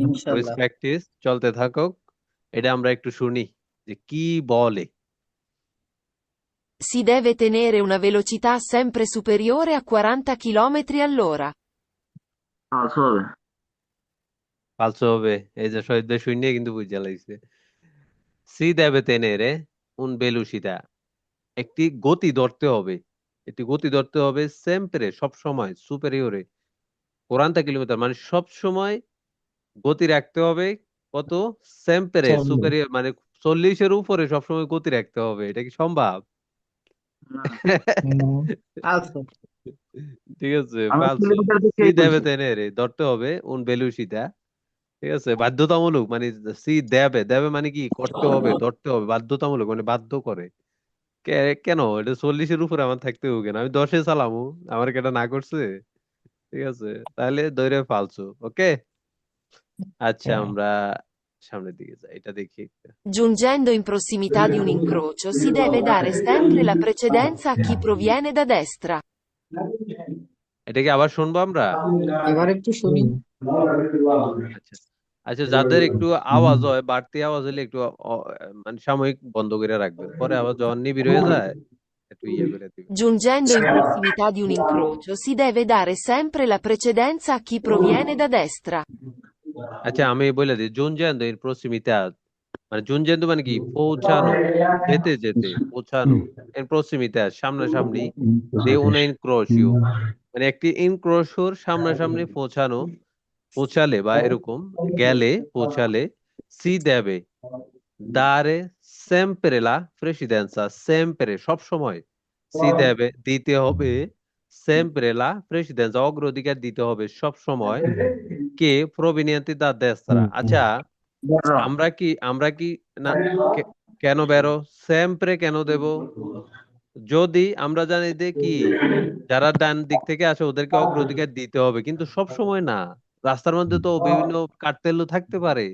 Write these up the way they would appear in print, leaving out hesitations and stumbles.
Quiz ইনশাল্লাহ। Practice চলতে থাকুক। এটা আমরা একটু শুনি যে কি বলে। Si deve tenere una velocità sempre superiore a 40 km all'ora. Pulse হবে। ফালসো হবে। এই যে শহীদ ভাই শুনিয়ে কিন্তু বুঝা লাগছে। সি দেবে তেনেরে উন বেলুসিদা, একটি গতি ধরতে হবে। একটি গতি ধরতে হবে সেম্পরে, সব সময়, সুপেরিয়রে 40 কিলোমিটার, মানে সব সময় গতি রাখতে হবে। কত? সেম্পরে চল্লিশ। সুপেরিয়র, মানে 40-এর উপরে সবসময় গতি রাখতে হবে। এটা কি সম্ভব? না, হুম, পালস। ঠিক আছে, আমি ফালসো। কিলোমিটার সি দিকেই দেবে কইছি। তেনেরে ধরতে হবে উন বেলুসিদা। ঠিক আছে, বাধ্যতামূলক মানে সি দেবে, দেবে মানে কি করতে হবে, ধরতে হবে, বাধ্যতামূলক মানে বাধ্য করে। কেন এটা 40-এর উপরে আমার থাকতে হবে কেন? আমি 10-এ চালামু, আমার কি এটা না করছে? ঠিক আছে, তাহলে দৈরে ফালসু। ওকে, আচ্ছা হ্যাঁ। আমরা সামনের দিকে যাই, এটা দেখি একটা। Giungendo in prossimità di un incrocio si deve dare sempre la precedenza a chi proviene da destra. এটা কি আবার শুনবো আমরা? এবার একটু শুনি। আচ্ছা, আচ্ছা, যাদের একটু আওয়াজ হয়, বাড়তি আওয়াজ হলে একটু মানে সাময়িক বন্ধ করে রাখবেন, পরে আবার যখন নিবিড় হয়ে যায় একটু ইয়ে করে দিবেন। Giungendo in prossimità di un incrocio si deve dare sempre la precedenza a chi proviene da destra. আচ্ছা, আমি বলে দিই, জুন জেন্দ এর প্রসিমিতা, মানে জুন জেন্দ মানে কি পৌঁছানো, যেতে যেতে পৌঁছানো। এর প্রসিমিতা সামনাসামনি, দে উনা ইনক্রোশিও, মানে একটি ইনক্রোশোর সামনাসামনি পৌঁছানো, পৌঁছালে বা এরকম গেলে, পৌঁছালে। সি দেবে দারে সেম্পরে লা প্রেসিডেন্সা, সেম্পরে সব সময়। সি দেবে দিতে হবে, সেম্পরে লা প্রেসিডেন্সা অগ্রাধিকার দিতে হবে সব সময়। কে প্রভিনিয়েন্তি দা দেস্তারা। আচ্ছা, আমরা কি না, কে- কেন বেরো সেম্পরে কেন দেব? যদি আমরা জানি যে কি, যারা ডান দিক থেকে আসে ওদেরকে অগ্রাধিকার দিতে হবে, কিন্তু সব সময় না। রাস্তার মধ্যে তো বিভিন্ন কার্তেল্য থাকতে পারে,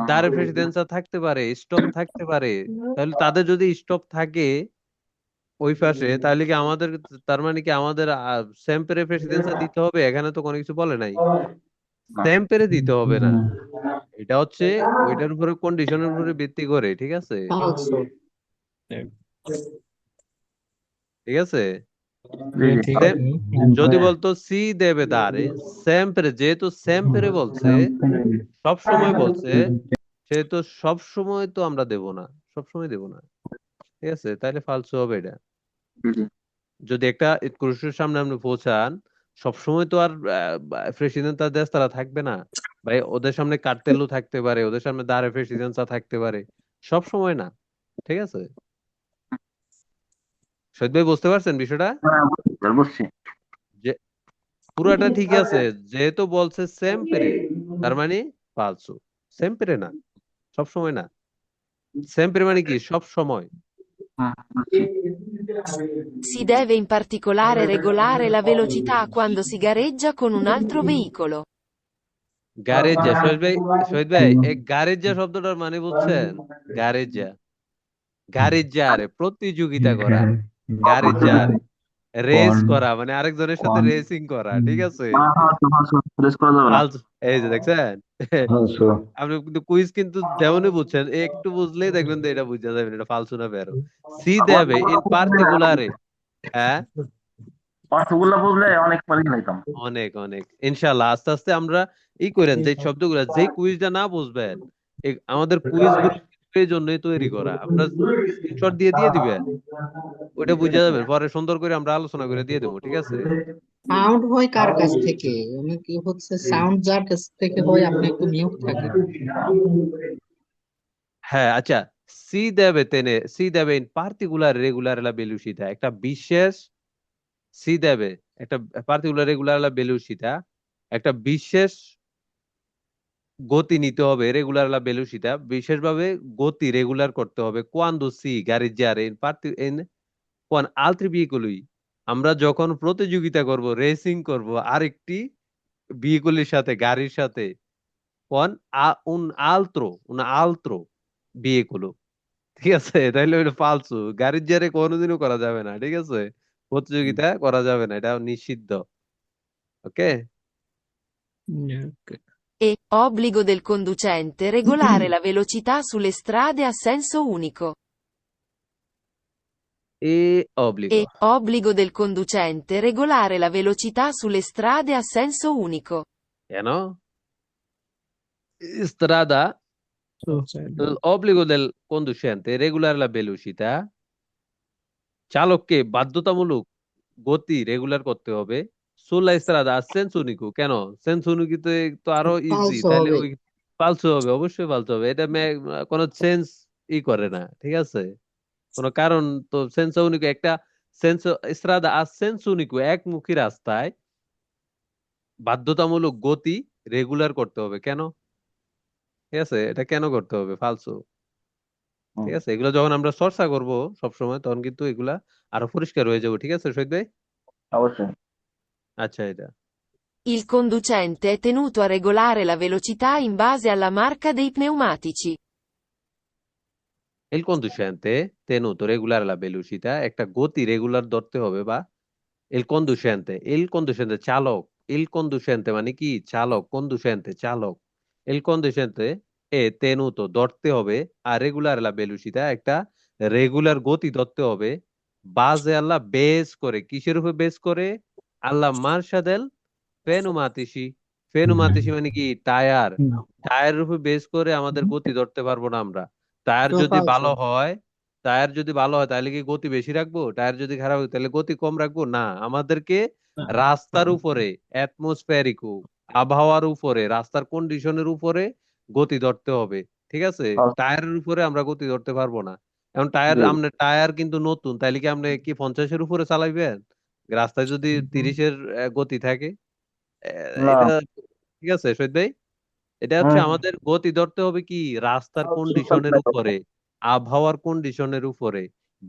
দাঁড়ে প্রেসিডেন্সা থাকতে পারে, স্টপ থাকতে পারে। তাহলে তাদের যদি স্টপ থাকে ওই পাশে, তাহলে কি আমাদের, তার মানে কি আমাদের সেম্পেরে প্রেসিডেন্সা দিতে হবে? এখানে তো কোনো কিছু বলে নাই। সেম্পেরে দিতে হবে না, এটা হচ্ছে ওইটার উপরে, কন্ডিশনের উপরে ভিত্তি করে। ঠিক আছে, পালস। ঠিক আছে। জি জি। ঠিক সেম, আছে। যদি বলতো সি দেবে দাঁড়ে সেম্পেরে, যেহেতু সেম্পেরে বলছে, সব সময় বলছে, সেহেতু সব সময় তো আমরা দেব না, সব সময় দেব না। ঠিক আছে, তাহলে ফালসু হবে এটা। জি জি। যদি একটা ক্রুশের সামনে আপনি পৌঁছান, সবসময় তো আর প্রেসিডেন্ট তার দেশ তারা থাকবে না ভাই। ওদের সামনে কার্তেলও থাকতে পারে, ওদের সামনে দাঁড়ে প্রেসিডেন্সা থাকতে পারে, সব সময় না। ঠিক আছে, শহীদ ভাই বুঝতে পারছেন বিষয়টা? হ্যাঁ, বুঝছি স্যার, বুঝছি। যে পুরাটা ঠিক আছে, যেহেতু বলছে সেম পেরে, তার মানে ফালসু। সেম পেরে না, সব সময় না। সেম পেরে মানে কি সব সময়। হ্যাঁ, বুঝছি। Si deve in particolare regolare la velocità quando si gareggia con un altro veicolo. গ্যারেজা, শহীদ ভাই এই গ্যারেজা শব্দটার মানে বুঝছেন? গ্যারেজা, গ্যারেজা আরে প্রতিযোগিতা করা, গ্যারেজা আরে রেস করা, মানে আরেকজনের সাথে রেসিং করা। ঠিক আছে, হ্যাঁ হ্যাঁ, পালস রেস করা যাবে না। ফালতু। এই যে দেখছেন, আপনি কিন্তু কুইজ কিন্তু যেমনই বুঝছেন, একটু বুঝলেই দেখবেন যে এটা বুঝা যাবে না, এটা ফালতু না বেরো। সি দেবে ইন পার্টিকুলারে। হ্যাঁ, অর্থগুলো বুঝলে অনেক পারি লাইতাম। অনেক অনেক, ইনশাল্লাহ আস্তে আস্তে আমরা ই করেন যে শব্দগুলো, যে কুইজটা না বুঝবেন, আমাদের কুইজ গুলো এই জন্যই তৈরি করা। আপনার স্ক্রিনশট দিয়ে দিয়ে দিবেন, ওইটা বুঝে যাবেন, পরে সুন্দর করে আমরা আলোচনা করে দিয়ে দেবো। ঠিক আছে। সাউন্ড হয় কার কাছ থেকে? আমি কি হচ্ছে, সাউন্ড যার কাছ থেকে হয় আপনি একটু মিউট থাকেন। হ্যাঁ, আচ্ছা। সি দেবে ইন পার্টিকুলার রেগুলার লা বেলুসিতা, একটা বিশেষ, সি দেবে একটা পার্টিকুলার রেগুলার লা বেলুসিতা, একটা বিশেষ গতি নিতে হবে। রেগুলার লা বেলুসিতা বিশেষভাবে গতি রেগুলার করতে হবে। কোয়ান্দো সি গাড়িজারে ইন পার্টি ইন কোন আলত্রি ভেহিকলই, আমরা যখন প্রতিযোগিতা করব, রেসিং করব আরেকটি ভেহিকলের সাথে, গাড়ির সাথে, কোন un altro ভেহিকল। ঠিক আছে, তাইলে ওইটা ফালতু। গাড়ির জারে কোনোদিনও করা যাবে না। ঠিক আছে, প্রতিযোগিতা করা যাবে না, এটা নিষিদ্ধ। ওকে, Ok. E. Obbligo del conducente regolare la velocità sulle strade a senso unico. E E. obbligo. Obbligo del conducente regolare la velocità sulle strade a senso unico. কেন? Strada, obbligo del conducente regolare la velocità, চালককে বাধ্যতামূলক গতি regular করতে হবে। সুলা স্ত্রাদা sense উনিকু, কেন sense উনিকুতে তো আরো easy, ফালসো তাহলে হবে। ওই পালসো হবে, অবশ্যই পালসো হবে। এটা কোনো সেন্স করে না, ঠিক আছে? কোনো কারণ তো সেন্স উনিকু একটা সেন্স স্ত্রাদা আর সেন্স উনিকু একমুখী রাস্তায় বাধ্যতামূলক গতি রেগুলার করতে হবে, কেন? ঠিক আছে, এটা কেন করতে হবে? ফালসো। হুম, ঠিক আছে, এগুলো যখন আমরা চর্চা করব সবসময়, তখন কিন্তু এগুলা আরো পরিষ্কার হয়ে যাবে। ঠিক আছে শহীদ ভাই? অবশ্যই। আচ্ছা, এটা Il conducente è tenuto a regolare la velocità in base alla marca dei pneumatici. il conducente tenuto regolare la velocità, একটা গতি রেগুলার ধরতে হবে, বা il conducente চালক, il conducente মানে কি? চালক, conducente চালক, il conducente এ tenuto ধরতে হবে, আর রেগুলার la velocità একটা রেগুলার গতি ধরতে হবে, বাজে আল্লাহ বেস করে, কিসের উপর বেস করে? আল্লাহ মার্শাদেল ফেনুমাতিসি। ফেনুমাতিসি মানে কি? টায়ার। টায়ারের উপর বেস করে আমাদের গতি ধরতে পারবো না আমরা। টায়ার তো যদি ফালসো। ভালো হয়, টায়ার যদি ভালো হয় তাহলে কি গতি বেশি রাখবো? টায়ার যদি খারাপ হয় তাহলে গতি কম রাখবো? না, আমাদেরকে রাস্তার উপরে, অ্যাটমসফেরিক আবহাওয়ার উপরে, রাস্তার কন্ডিশনের উপরে গতি ধরতে হবে। ঠিক আছে, টায়ারের উপরে আমরা গতি ধরতে পারবো না। এখন টায়ার, জি। আপনার টায়ার কিন্তু নতুন, তাইলে কি আপনি কি 50-এর উপরে চালাইবেন রাস্তায় যদি 30-এর গতি থাকে? না। এটা, ঠিক আছে শহীদ ভাই, এটা হচ্ছে হুম। আমাদের গতি ধরতে হবে কি রাস্তার কন্ডিশনের উপরে, আবহাওয়ার কন্ডিশনের উপরে,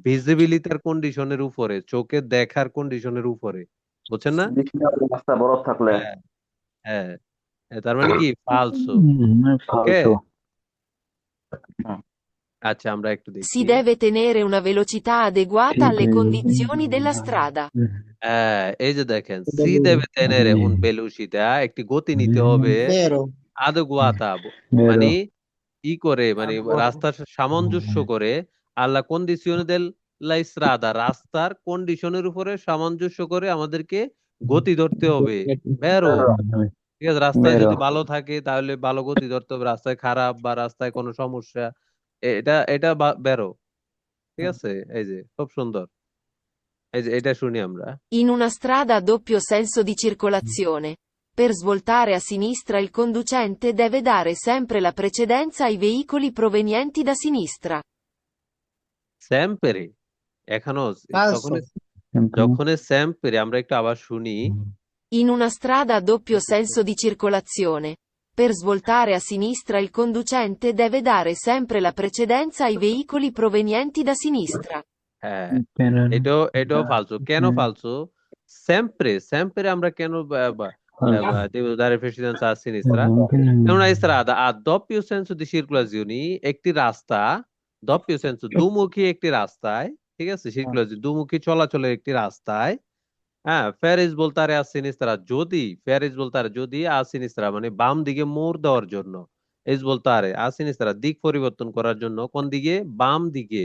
ভিজিবিলিটির কন্ডিশনের উপরে, চোখে দেখার কন্ডিশনের উপরে। বুঝছেন না? বৃষ্টি হলে রাস্তা বরফ থাকলে। হ্যাঁ, হ্যাঁ, তার মানে কি? ফালসো। ওকে, ফালসো। হুম। আচ্ছা আমরা একটু Si দেখি। deve tenere una velocità adeguata alle condizioni della strada. হ্যাঁ, এই যে দেখেন, সি দেবে tenere un velocità, একটি গতি নিতে হবে বেরো। adeguata, মানে ই করে, মানে রাস্তার সামঞ্জস্য করে, আল্লাহ কন্ডিশনে দেল লা ইসরাদা, রাস্তার কন্ডিশনের উপরে সামঞ্জস্য করে আমাদেরকে গতি ধরতে হবে। বেরো, ঠিক আছে? রাস্তায় মেরো। যদি ভালো থাকে তাহলে ভালো গতি ধরতে হবে, রাস্তায় খারাপ বা রাস্তায় কোনো সমস্যা, এটা এটা বেরো। ঠিক আছে, এই যে খুব সুন্দর, এই যে এটা শুনি আমরা। In una strada a doppio senso di circolazione. Per svoltare a sinistra il conducente deve dare sempre la precedenza ai veicoli provenienti da sinistra. স্যাম্পেরে, এখনো ফালসো। তখন যখন স্যাম্পেরে, আমরা একটু আবার শুনি। In una strada a doppio senso di circolazione. Per svoltare a sinistra il conducente deve dare sempre la precedenza ai veicoli provenienti da sinistra. হ্যাঁ, এটাও ফালতু। কেন ফালতু? sempre sempre আমরা কেন devo dare precedenza a sinistra? È una strada a doppio senso di circolazione, একটি রাস্তা, doppio senso দুমুখী একটি রাস্তায়, ঠিক আছে, circolazione দুমুখী চলাচলের একটি রাস্তায়, হ্যাঁ, ফেরিস voltare a sinistra, যদি ফেরিস voltare, যদি a sinistra মানে বাম দিকে মোড় দেওয়ার জন্য, is voltare a sinistra দিক পরিবর্তন করার জন্য, কোন দিকে? বাম দিকে।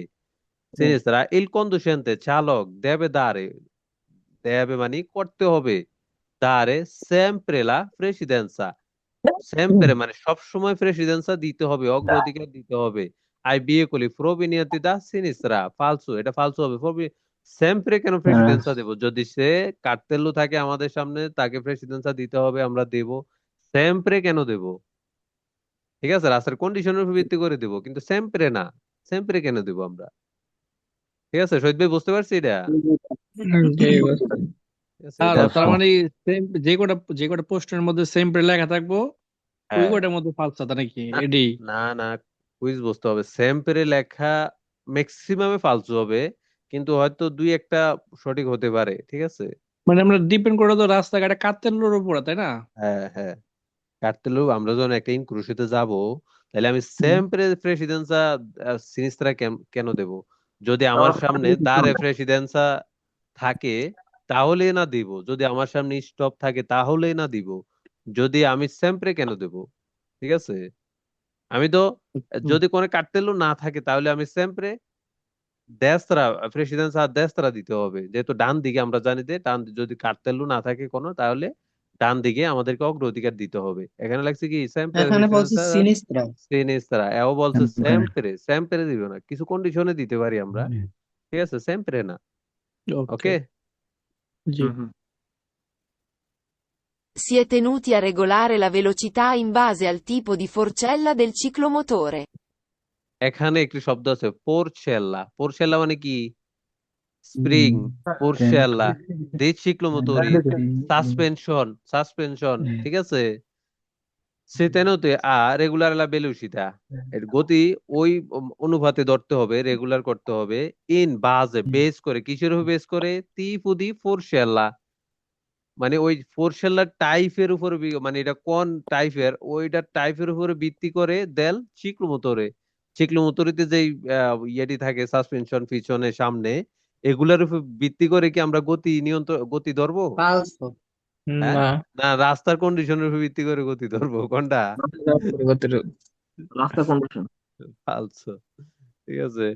sinistra il conducente চালক deve dare, deve মানে করতে হবে, dare sempre la precedenza, sempre মানে সব সময় precedenza দিতে হবে, অগ্রাধিকার দিতে হবে ai veicoli provenienti da sinistra। ফালসু, এটা ফালসু হবে। sempre কেন precedenza দেব? যদি সে কার্তেল্য থাকে আমাদের সামনে, তাকে precedenza দিতে হবে, আমরা দেব। sempre কেন দেব? ঠিক আছে, রাস্তার কন্ডিশনের উপর ভিত্তি করে দেব, কিন্তু sempre না। sempre কেন দেব আমরা? ঠিক আছে শহীদ ভাই, বুঝতে পারছি এটা? ঠিক আছে। ঠিক আছে, আর এটা তার মানে যে কটা পোস্টের মধ্যে সেম লেখা থাকবো ওই হ্যাঁ, কটার মধ্যে ফালসা তা নাকি না, এডি? না, না, কুইজ বুঝতে হবে। সেম্পেরে লেখা ম্যাক্সিমামে ফালতু হবে, কিন্তু হয়তো দুই একটা সঠিক হতে পারে। ঠিক আছে, মানে আমরা ডিপেন্ড করে তো রাস্তাঘাটে কাতের উপরে, তাই না? হ্যাঁ, হ্যাঁ, কার্তেলু আমরা যখন একটা ইনক্রুশিতে যাব, তাহলে আমি হুম। সেম্পরে প্রেসিডেন্সা সিনিস্ত্রা কেন দেব? যদি আমার তাহলে সামনে দারে প্রেসিডেন্সা থাকে তাহলে না দিব, যদি আমার সামনে স্টপ থাকে তাহলে না দিব। যদি আমি sempre কেন দেব? ঠিক আছে, আমি তো যদি কোনো cartello না থাকে তাহলে আমি sempre destra precedenza a destra দিতে হবে, যেহেতু ডান দিকে আমরা জানি যে যদি cartello না থাকে কোনো তাহলে ডান দিকে আমাদেরকে অগ্রাধিকার দিতে হবে। এখানে লাগছে কি sempre এখানে বলছে precedenza a সিনিস্ত্রা। sinistra, এও বলছে sempre sempre দিব না, কিছু কন্ডিশনে দিতে পারি আমরা, ঠিক আছে, sempre না। ওকে, ওকে, জি। হুম হুম Si è tenuti a regolare la velocità in base al tipo di forcella del ciclomotore. এখানে একটি শব্দ আছে porcella, porcella মানে কি? Spring, porcella, dei ciclomotori, suspension, ঠিক আছে। সে তেনতে রেগুলার লা বেলুসিতা, এর গতি ওই অনুপাতে ধরতে হবে, রেগুলার করতে হবে, ইন বাজে বেস করে, কিসের উপর বেস করে? তিপুদি ফোরশেল্লা, মানে ওই ফোরশেল্লার টাইপের উপর মানে এটা কোন টাইপের, ওইটার টাইপের উপর ভিত্তি করে দেল চিক্লোমোটরে, চিক্লোমোটরিতে যেই ইয়েটি থাকে সাসপেনশন পিছনে সামনে, এগুলার উপর ভিত্তি করে কি আমরা গতি নিয়ন্ত্রণ গতি ধরবো? পালস। হ্যাঁ, না, না রাস্তার কন্ডিশনের উপর ভিত্তি করে গতি ধরবো, কোনটা? রাস্তা কন্ডিশন। ফালসো, ঠিক আছে।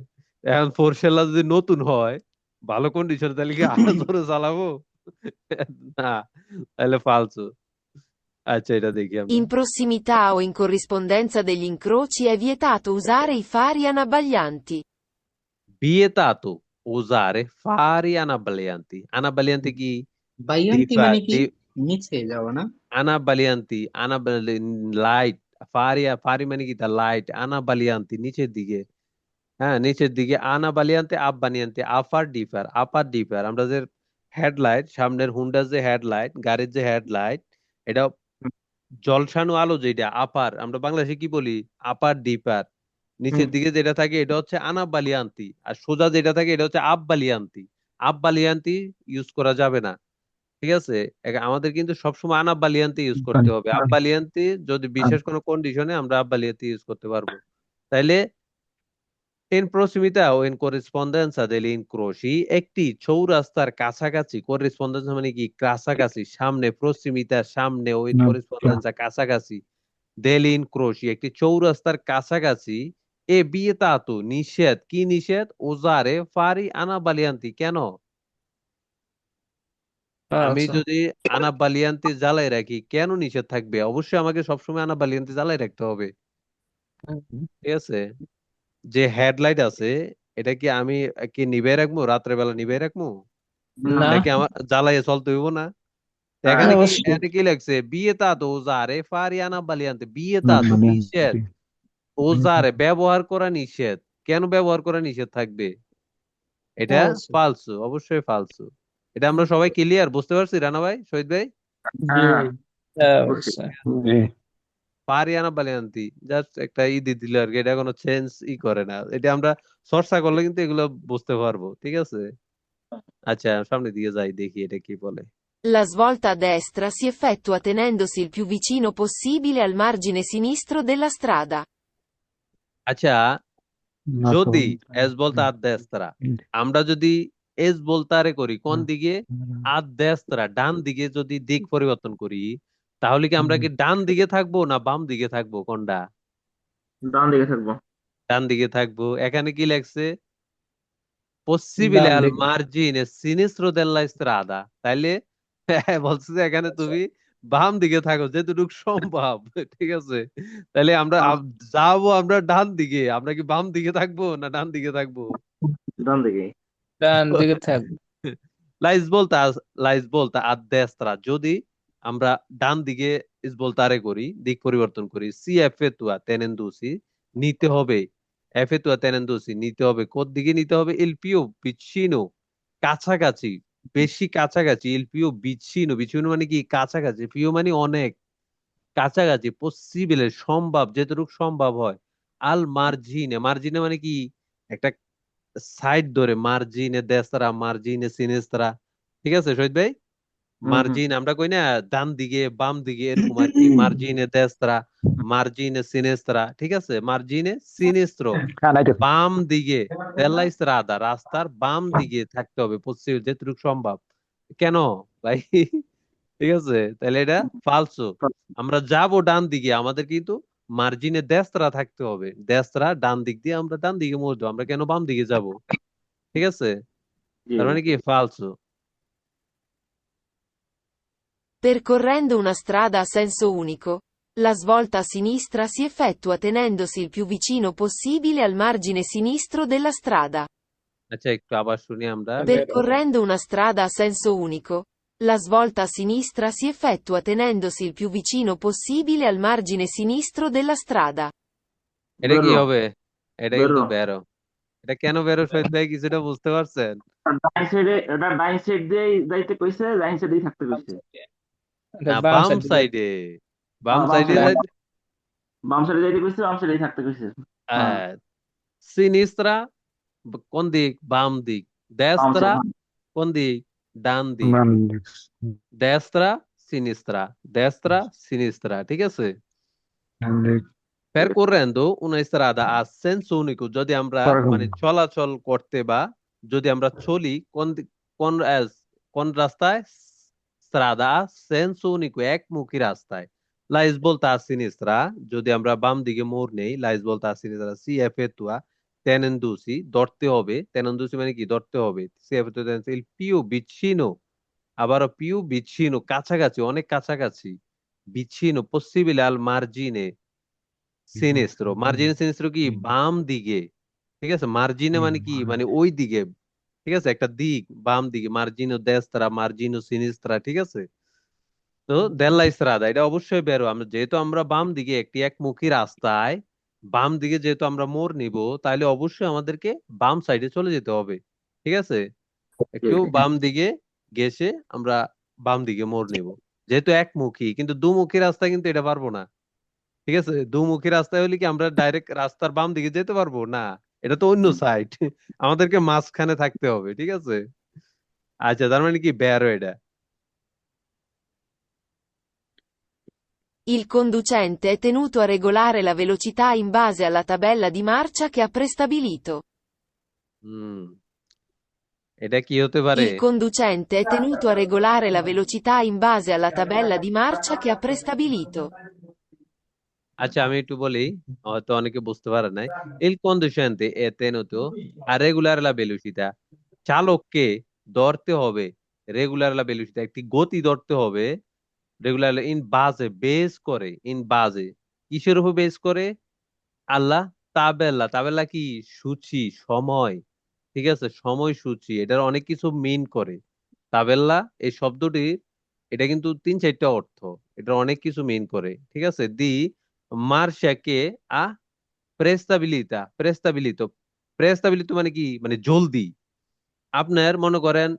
এখন ফোরশেল্লা যদি নতুন হয় ভালো কন্ডিশন তাহলে কি আরো জোরে চালাবো? না, তাহলে ফালসো। আচ্ছা, এটা দেখি আমরা। In prossimità o in corrispondenza degli incroci è vietato usare i fari anabbaglianti. vietato usare fari anabbaglianti, anabbaglianti কি? বাইয়ান্তি ডিফার মানে কি? নিচে যাওয়া না? anabbaglianti, লাইট, ফারি মানে কি? দা লাইট, anabbaglianti নিচের দিকে, হ্যাঁ নিচের দিকে, আনাবালিয়ান্তে আপ বানিয়ান্তে, আপার ডিপার, আমরা যে হেডলাইট, সামনের হুন্ডার যে হেডলাইট, গাড়ির যে হেডলাইট, এটা জলসানো আলো যেটা আপার, আমরা বাংলাদেশে কি বলি? আপার ডিপার। নিচের দিকে যেটা থাকে এটা হচ্ছে আনাবালিয়ান্তি, আর সোজা যেটা থাকে এটা হচ্ছে আববালিয়ান্তি। আববালিয়ান্তি ইউজ করা যাবে না, ঠিক আছে। আমাদের কিন্তু সবসময় আনাবালিয়ান্তি ইউজ করতে হবে, আববালিয়ান্তি যদি বিশেষ কোনো কন্ডিশনে আমরা আববালিয়ান্তি ইউজ করতে পারবো। তাইলে in prossimità o in corrispondenza degli incroci, একটি চৌরাস্তার কাছাকাছি, corrispondenza মানে কি? কাছাকাছি, সামনে, prossimità সামনে, ও in corrispondenza কাছাকাছি, degli incroci একটি চৌরাস্তার কাছাকাছি, এ vietato নিষেধ, কি নিষেধ? usare fari anabbaglianti, কেন? আমি আচ্ছা, যদি আনাবালিয়ান্তি জ্বালাই রাখি কেন নিষেধ থাকবে? অবশ্যই আমাকে সবসময় আনাবালিয়ান্তি জ্বালাই রাখতে হবে, ঠিক আছে। যে হেডলাইট আছে এটা কি আমি কি নিভে রাখবো, রাত্রে বেলা নিভে রাখবো? না। না, এটা কি আমার জ্বালাইয়ে চলতে হইব না? তো হ্যাঁ। এখানে কি, অবশ্যই। এখানে কি লাগছে? বিয়েতাতো ওজারে ফারিয়ানা বালিয়ান্তে, বিয়েতাতো নিষেধ, ওজারে ব্যবহার করা নিষেধ। কেন ব্যবহার করা নিষেধ থাকবে? এটা আচ্ছা, ফালসু, অবশ্যই ফালসু। এটা আমরা সবাই ক্লিয়ার, বুঝতে পারছি রানা ভাই, শহীদ ভাই? জি, হ্যাঁ হ্যাঁ, বুঝছি। অবশ্যই। ফারিয়ানা বালিয়ান্তি জাস্ট একটা দিল আর কি, এটা কোনো চেঞ্জ করে না, এটা আমরা চর্চা করলে কিন্তু এগুলো বুঝতে পারবো, ঠিক আছে। আচ্ছা, সামনে দিয়ে যাই, দেখি এটা কি বলে। La svolta a destra si effettua tenendosi il più vicino possibile al margine sinistro della strada. আচ্ছা, যদি এস বলতে আদ দেস্তারা, আমরা যদি এস বলতারে করি কোন দিকে? আদ দেস্তারা, ডান দিকে যদি দিক পরিবর্তন করি তাহলে কি আমরা কি ডান দিকে থাকবো না বাম দিকে থাকবো, কোনটা? ডান দিকে থাকবো। ডান দিকে থাকবো। এখানে কি লেখছে? পসিবিলে ডান আল দিকে। মার্জিনে সিনিস্ট্রো দেল্লা স্ত্রাদা, তাইলে বলছে যে এখানে তুমি বাম দিকে থাকো যেটুকু সম্ভব, ঠিক আছে। তাইলে আমরা যাবো আমরা ডান দিকে, আমরা কি বাম দিকে থাকবো না ডান দিকে থাকবো? ডান দিকে। ডান দিকে থাকবে। লাইস বলতা, লাইস বলতা আদ দেস্ত্রা, যদি আমরা ডান দিকে ইস বলতারে করি, দিক পরিবর্তন করি, সি এফেতুয়া তেনেন্দুসি নিতে হবে, এফেতুয়া তেনেন্দুসি নিতে হবে, কোন দিকে নিতে হবে? ইল পিও বিচ্ছিনো, কাছাকাছি, বেশি কাছাকাছি, ইল পিও বিচ্ছিনো, বিচ্ছিন্ন মানে কি? কাছাকাছি, পিও মানে অনেক কাছাকাছি, পসিবল সম্ভব, যেটুকু সম্ভব হয়, আল মার্জিনে, মার্জিনে মানে কি? একটা সাইড ধরে, মার্জিনে দেস্তারা, মার্জিনে সিনেস্তারা, ঠিক আছে শহীদ ভাই? হুম হুম মার্জিন আমরা কই না ডান দিকে বাম দিকে এরকম আর কি, মার্জিনে দেস্তারা, মার্জিনে সিনেস্তারা, ঠিক আছে, মার্জিনে সিনেস্ত্র, বাম দিকে, দেল্লা ইস্ত্রাদা, রাস্তার বাম দিকে থাকতে হবে পশ্চিম, যেটুকু সম্ভব। কেন ভাই? ঠিক আছে, তাহলে এটা ফালসো। আমরা যাবো ডান দিকে, আমাদের কিন্তু মার্জিনে দেস্ত্রা থাকতে হবে, দেস্ত্রা ডান দিক দিয়ে আমরা ডান দিকে মোড় দেবো, আমরা কেন বাম দিকে যাব? ঠিক আছে, জি। তার মানে কি ফালসো। Percorrendo una strada a senso unico, la svolta a sinistra si effettua tenendosi il più vicino possibile al margine sinistro della strada. আচ্ছা, একটু আবার শুনি আমরা। Percorrendo una strada a senso unico, la svolta a sinistra si effettua tenendosi il più vicino possibile al margine sinistro della strada. এটা কি বেরো হবে? এটা কিন্তু বেরো বেরো। এটা কেন বেরো শহীদ ভাই, কিছুটা বুঝতে পারছেন? ডাইন সাইডে, ওটা ডাইন সাইড দিয়ে যাইতে কইছে, ডাইন সাইডেই থাকতে কইছে। না, বাম বাম সাইড সাইডে, বাম বাম সাইডে সাইডে, যাইতে। বাম সাইডে যাইতে কইছে, বাম সাইডেই থাকতে কইছে। হ্যাঁ, সিনিস্ত্রা কোন দিক? বাম দিক। বাম দেস্ত্রা সাইড। কোন দিক? ডান দিক। দেস্ত্রা সিনিস্ত্রা, দেস্ত্রা সিনিস্ত্রা, ঠিক আছে। percorrendo una strada a senso unico, যদি আমরা মানে চলাচল করতে বা যদি আমরা চলি কোন কোন রাস্তায়? strada a senso unico, একমুখী রাস্তায়। la svolta a sinistra, যদি আমরা বাম দিকে মোড় নেই, la svolta a sinistra si effettua tenendosi, ধরতে হবে, tenendosi মানে কি? ধরতে হবে। si effettua tenendosi il più vicino, আবারও più vicino, কাছাকাছি, অনেক কাছাকাছি, vicino possibile al margine সিনিস্ত্র। মার্জিনে সিনিস্ত্র কি? বাম দিকে। ঠিক আছে, মার্জিনে মানে কি? মানে ওই দিকে। ঠিক আছে, একটা দিক বাম দিকে, মার্জিনো দেস্ত্রা, মার্জিনো সিনিস্ত্রা, ঠিক আছে। তো দেল্লা ইস্ত্রাদা, এটা অবশ্যই বেরো। আমরা যেহেতু আমরা বাম দিকে একটি একমুখী রাস্তায়, বাম দিকে যেহেতু আমরা মোড় নিব, তাহলে অবশ্যই আমাদেরকে বাম সাইডে চলে যেতে হবে। ঠিক আছে, একটু বাম দিকে গেছে আমরা বাম দিকে মোড় নিব, যেহেতু একমুখী। কিন্তু দুমুখী রাস্তা কিন্তু এটা পারবো না। ঠিক আছে, দুমুখী রাস্তায় হলে কি আমরা ডাইরেক্ট রাস্তার বাম দিকে যেতে পারবো না? এটা তো অন্য সাইড, আমাদেরকে মাঝখানে থাকতে হবে। ঠিক আছে, আচ্ছা, তার মানে কি বেরো এটা। Il conducente è tenuto a regolare la velocità in base alla tabella di marcia che ha prestabilito. হুম, এটা কি হতে পারে? Il conducente è tenuto a regolare la velocità in base alla tabella di marcia che ha prestabilito. আচ্ছা, আমি একটু বলি, হয়তো অনেকে বুঝতে পারে নাই। il conducente è tenuto a regolare la velocità, চালককে ধরতে হবে, রেগুলার লা velocità, একটি গতি ধরতে হবে, রেগুলার ইন বাজে, বেস করে, ইন বাজে, কিসের উপর বেস করে? আল্লাহ তাবেল্লা, তাবেল্লা কি? সূচি, সময়। ঠিক আছে, সময়সূচি, এটার অনেক কিছু মিন করে। তাবেল্লা এই শব্দটি, এটা কিন্তু তিন চারটা অর্থ, এটার অনেক কিছু মিন করে। ঠিক আছে, দি মার্শাকে আ প্রেস্তাবিলিতা, প্রেস্তাবিলিত, প্রেস্তাবিলিত মানে কি? মানে জলদি। আপনার মনে করেন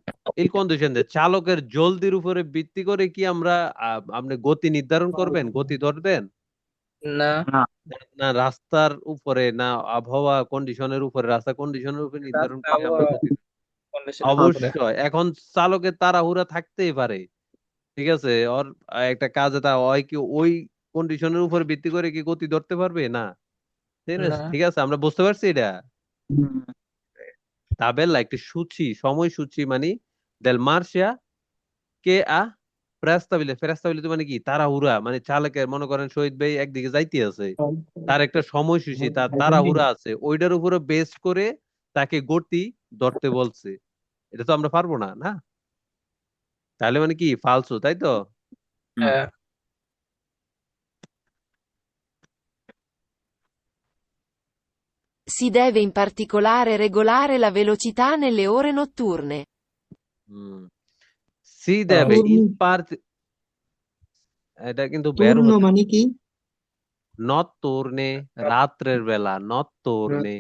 এই কন্ডিশন, চালকের জলদির উপরে ভিত্তি করে কি আমরা আপনি গতি নির্ধারণ করবেন, গতি ধরবেন? না, না, না, রাস্তার উপরে না, আবহাওয়া কন্ডিশনের উপরে, রাস্তা কন্ডিশনের উপরে নির্ধারণ রাস্তা করে আমরা আবহাওয়া গতি। কন্ডিশনের উপরে। অবশ্যই, এখন চালকের তাড়াহুড়া থাকতেই পারে। ঠিক আছে, ওর একটা কাজে তা হয় কি, ওই কন্ডিশনের উপর ভিত্তি করে কি গতি ধরতে পারবে না? ঠিক আছে, না, ঠিক আছে, আমরা বুঝতে পারছি এটা। তাবেলা একটি সূচি, সময়সূচি মানে দেল মার্শিয়া কে আ প্রেস্তাবিলে, প্রেস্তাবিলিত মানে কি? তাড়াহুড়া, মানে চালকের মনে করেন শহীদ ভাই একদিকে যাইতে আছে, তার একটা সময়সূচি, তার তাড়াহুড়া আছে, ওইটার উপরে বেস করে তাকে গতি ধরতে বলছে। এটা তো আমরা পারবো না, না? তাহলে মানে কি ফালসু, তাই তো? হ্যাঁ। Si deve in particolare regolare la velocità nelle ore notturne. Hmm, C দেবে পূর্ণ, ইন পার্ট, এটা কিন্তু বের পূর্ণ হতে। মানে কি? নত্তুর্নে, রাত্রের বেলা, নত্তুর্নে।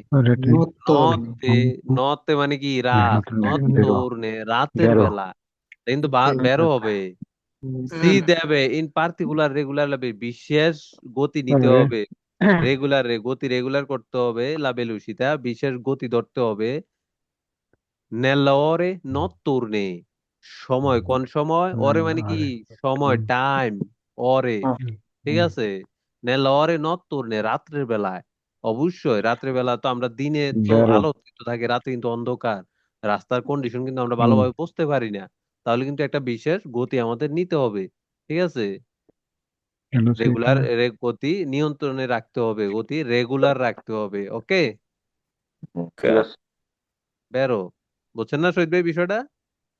নত্বর্ণ। নতে, নতে মানে কি? রাত, নত্তুর্নে, রাতের বেলা। এটা কিন্তু বেরো হবে। সি হুম। দেবে ইন পার্টিকুলার রেগুলার লাবে, বিশেষ গতি নিতে হবে। রেগুলার গতি রেগুলার করতে হবে, লাবেলুসিতা বিশেষ গতি ধরতে হবে। নেল্লাওরে নত্তুর্নে, সময়, কোন সময়? ওরে মানে কি? সময়, টাইম, ওরে। ঠিক আছে, নেল্লাওরে নত্তুর্নে, রাত্রের বেলায়। অবশ্যই রাত্রের বেলা তো আমরা, দিনে তো আলো কিন্তু থাকে, রাতে কিন্তু অন্ধকার, রাস্তার কন্ডিশন কিন্তু আমরা ভালোভাবে বুঝতে পারি না। তাহলে কিন্তু একটা বিশেষ গতি আমাদের নিতে হবে। ঠিক আছে, velocità, রেগুলার গতি নিয়ন্ত্রণে রাখতে হবে, গতি রেগুলার রাখতে হবে। ওকে, ঠিক আছে। বেরো, বুঝছেন না শহীদ ভাই বিষয়টা?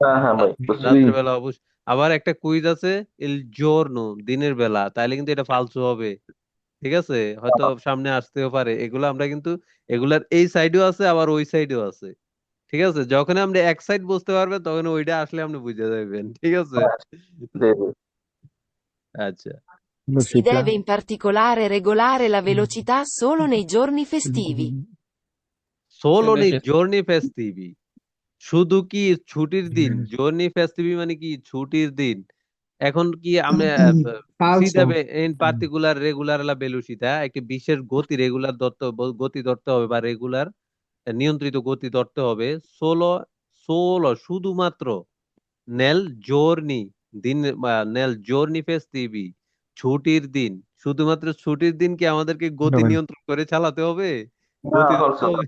হ্যাঁ হ্যাঁ ভাই, রা- বুঝছি। রাত্রেবেলা অবশ্য আবার একটা কুইজ আছে, ইল জোরনো, দিনের বেলা, তাইলে কিন্তু এটা ফালতু হবে। ঠিক আছে, হয়তো সামনে আসতেও পারে এগুলো, আমরা কিন্তু এগুলার এই সাইডেও আছে আবার ওই সাইডেও আছে। ঠিক আছে, যখন আপনি এক সাইড বুঝতে পারবেন তখন ওইটা আসলে আপনি বুঝে যাবেন। ঠিক আছে, জি জি। আচ্ছা। Si velocità, deve in particolare regolare la velocità solo nei giorni festivi. Solo নেই বেশি জর্নি ফেস্টিভি, শুধু কি ছুটির দিন? জর্নি ফেস্টিভি মানে কি ছুটির দিন? এখন কি আমরা সি ফালসো। দেবে ইন পার্টিকুলার রেগুলার লা বেলুসিতা, একটি বিশেষ গতি রেগুলার গতি ধরতে হবে, বা রেগুলার নিয়ন্ত্রিত গতি ধরতে হবে। সোলো, সোলো শুধুমাত্র, নেল জোরনি দিন, নেল জোরনি ফেস্টিভি ছুটির দিন, শুধুমাত্র ছুটির দিন কি আমাদেরকে গতি dove? নিয়ন্ত্রণ করে চালাতে হবে, না গতি ধরতে ফলস হবে?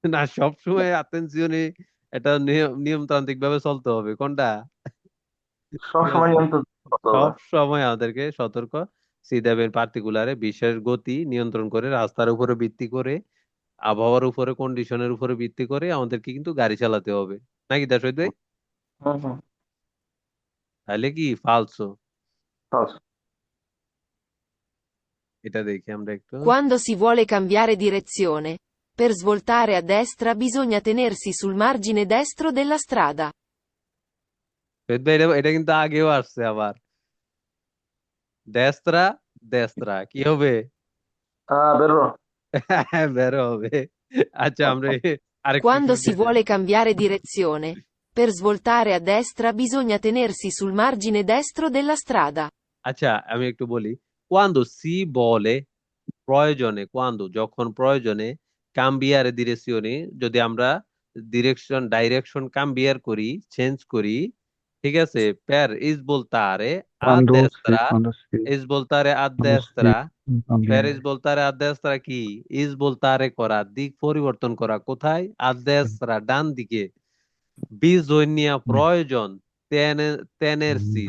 না, সবসময় অ্যাটেনশনে এটা নিয়মতান্ত্রিক ভাবে চলতে হবে কোনটা? ঠিক সবসময় আছে, নিয়ন্ত্রণ করতে হবে। সব সময় আমাদেরকে সতর্ক, সিদাবের পার্টিকুলারে বিশেষ গতি নিয়ন্ত্রণ করে, রাস্তার উপরে ভিত্তি করে, আবহাওয়ার উপরে, কন্ডিশনের উপরে ভিত্তি করে আমাদেরকে কিন্তু গাড়ি চালাতে হবে, নাকি দাসুদ ভাই? হুম হুম। তাহলে কি ফালসো? ফলস। এটা দেখি আমরা একটু। Quando si vuole cambiare direzione. Per svoltare a destra bisogna tenersi sul margine destro della strada. শহীদ ভাই, এটা এটা কিন্তু আগেও আসছে আবার, দেস্ত্রা, দেস্ত্রা কি হবে? বেরো। বের হবে। আচ্ছা, আমরা আরেকটু Quando শুনি। si vuole cambiare direzione. Per svoltare a destra bisogna tenersi sul margine destro della strada. আচ্ছা, আমি একটু বলি, কোয়ান্দো সি বলে প্রয়োজনে, কোয়ান্দো যখন প্রয়োজনে, কাম্বিয়ারে ডিরেকশনে যদি আমরা ডাইরেকশন কাম্বিয়ার করি, চেঞ্জ করি, ঠিক আছে, per svoltare a destra, Quando si, svoltare a quando si destra, per cambia, svoltare a destra কি? svoltare করা, দিক পরিবর্তন করা, কোথায়? a destra, ডান দিকে। বিজন্যা প্রয়োজন, তেনেরসি,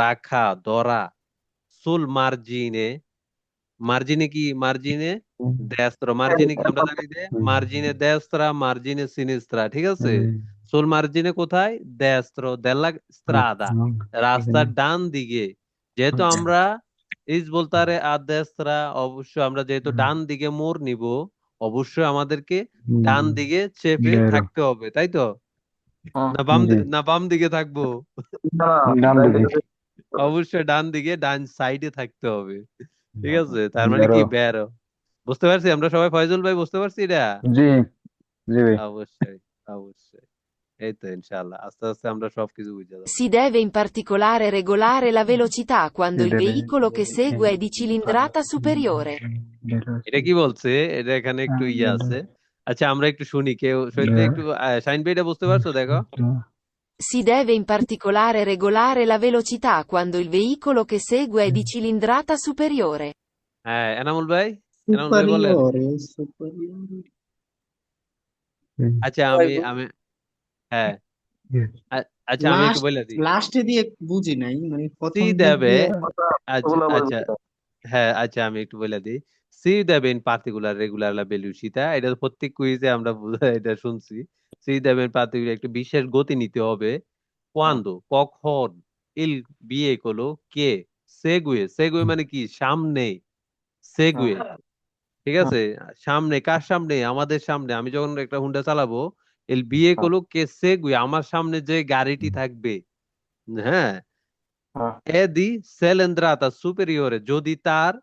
রাখা, ধরা, সুল মার্জিনে, মার্জিনে কি? মার্জিনে দেস্ত্র, মার্জিনে কি আমরা জানি যে মার্জিনে দেস্ত্রা, মার্জিনে সিনিস্ত্রা। ঠিক আছে, সুল মার্জিনে কোথায়? দেস্ত্র, দেল্লা স্ত্রাদা, রাস্তার ডান দিকে। যেহেতু আমরা ইস বলতারে আর দেস্ত্রা, অবশ্য আমরা যেহেতু ডান দিকে মোড় নিব, অবশ্যই আমাদেরকে ডান দিকে চেপে vero, থাকতে হবে, তাই তো? হুম। না বাম দিকে থাকবো? না ডান না, দিকে, অবশ্যই ডান দিকে, ডান সাইডে থাকতে হবে। ঠিক আছে, তার মানে কি vero, বেরো, বুঝতে পারছি আমরা সবাই? ফয়জুল ভাই বুঝতে পারছি এটা? জি, জি ভাই, অবশ্যই, অবশ্যই। এই তো ইনশাআল্লাহ আস্তে আস্তে আমরা সবকিছু বুঝে যাবো। Si deve in particolare regolare la velocità quando si il deve, veicolo che segue è di cilindrata superiore. এটা কি বলছে? এটা এখানে একটু ইয়ে আছে। আচ্ছা, আমরা একটু শুনি, কেউ শহীদ ভাই একটু, শাহিন ভাই, এটা বুঝতে পারছো? দেখো। Si deve in particolare regolare la velocità quando il veicolo che segue è di cilindrata superiore. হ্যাঁ, এনামুল ভাই, এনামুল ভাই বলেন। Superior, superior. আচ্ছা, আমি আমি হ্যাঁ, আচ্ছা আমি একটু লাস্ট, বলে দিই। লাস্টে দিয়ে বুঝি নাই, মানে সি প্রথম দিক দেবে, দিয়ে। আচ্ছা ওগুলো আচ্ছা, বলছি। হ্যাঁ আচ্ছা, আমি একটু বলে দিই। সি দেবে ইন পার্টিকুলার রেগুলার লা বেলুসিতা, এটা তো প্রত্যেক কুইজে আমরা এটা শুনছি। সি দেবে ইন পার্টিকুলার, একটু বিশেষ গতি নিতে হবে। কোয়ান্দো, কখন, ইল বিয়ে করলো কে, সেগুয়ে, সেগুয়ে মানে কি? সামনে, হুম সেগুয়ে। ঠিক হুম আছে, সামনে, কার সামনে? আমাদের সামনে। আমি যখন একটা হুন্ডা চালাবো, এল বিয়ে হুম করলো কে সেগুয়ে, আমার সামনে যে গাড়িটি থাকবে, হ্যাঁ, হুম এদি সেলেন্দ্রাতা সুপেরিয়রে, যদি তার,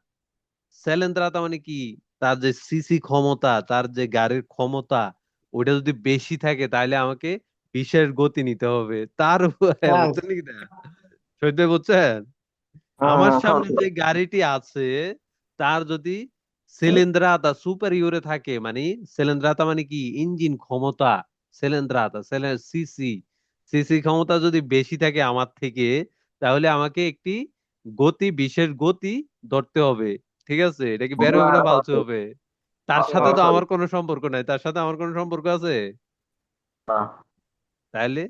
সেলেন্দ্রাতা মানে কি? তার যে সিসি ক্ষমতা, তার যে গাড়ির ক্ষমতা, ওইটা যদি বেশি থাকে, তাহলে আমাকে বিশেষ গতি নিতে হবে তার উপরে। ফালস। বুঝছেন কি না সৈয়দ ভাই, বুঝছেন? আমার সামনে ফলস। যে গাড়িটি আছে, তার যদি সিলিন্দ্রাতা সুপেরিয়রে থাকে, মানে সিলিন্দ্রাতা মানে কি? ইঞ্জিন ক্ষমতা, সিলিন্দ্রাতা, সিসি, সিসি ক্ষমতা যদি বেশি থাকে আমার থেকে, তাহলে আমাকে একটি গতি, বিশেষ গতি ধরতে হবে। ঠিক আছে, এটা কি বের না হবে না ফলস। ফালতু হবে? তার সাথে তো ফলস হবে আমার কোনো সম্পর্ক নাই, তার সাথে আমার কোনো সম্পর্ক আছে? না। তাহলে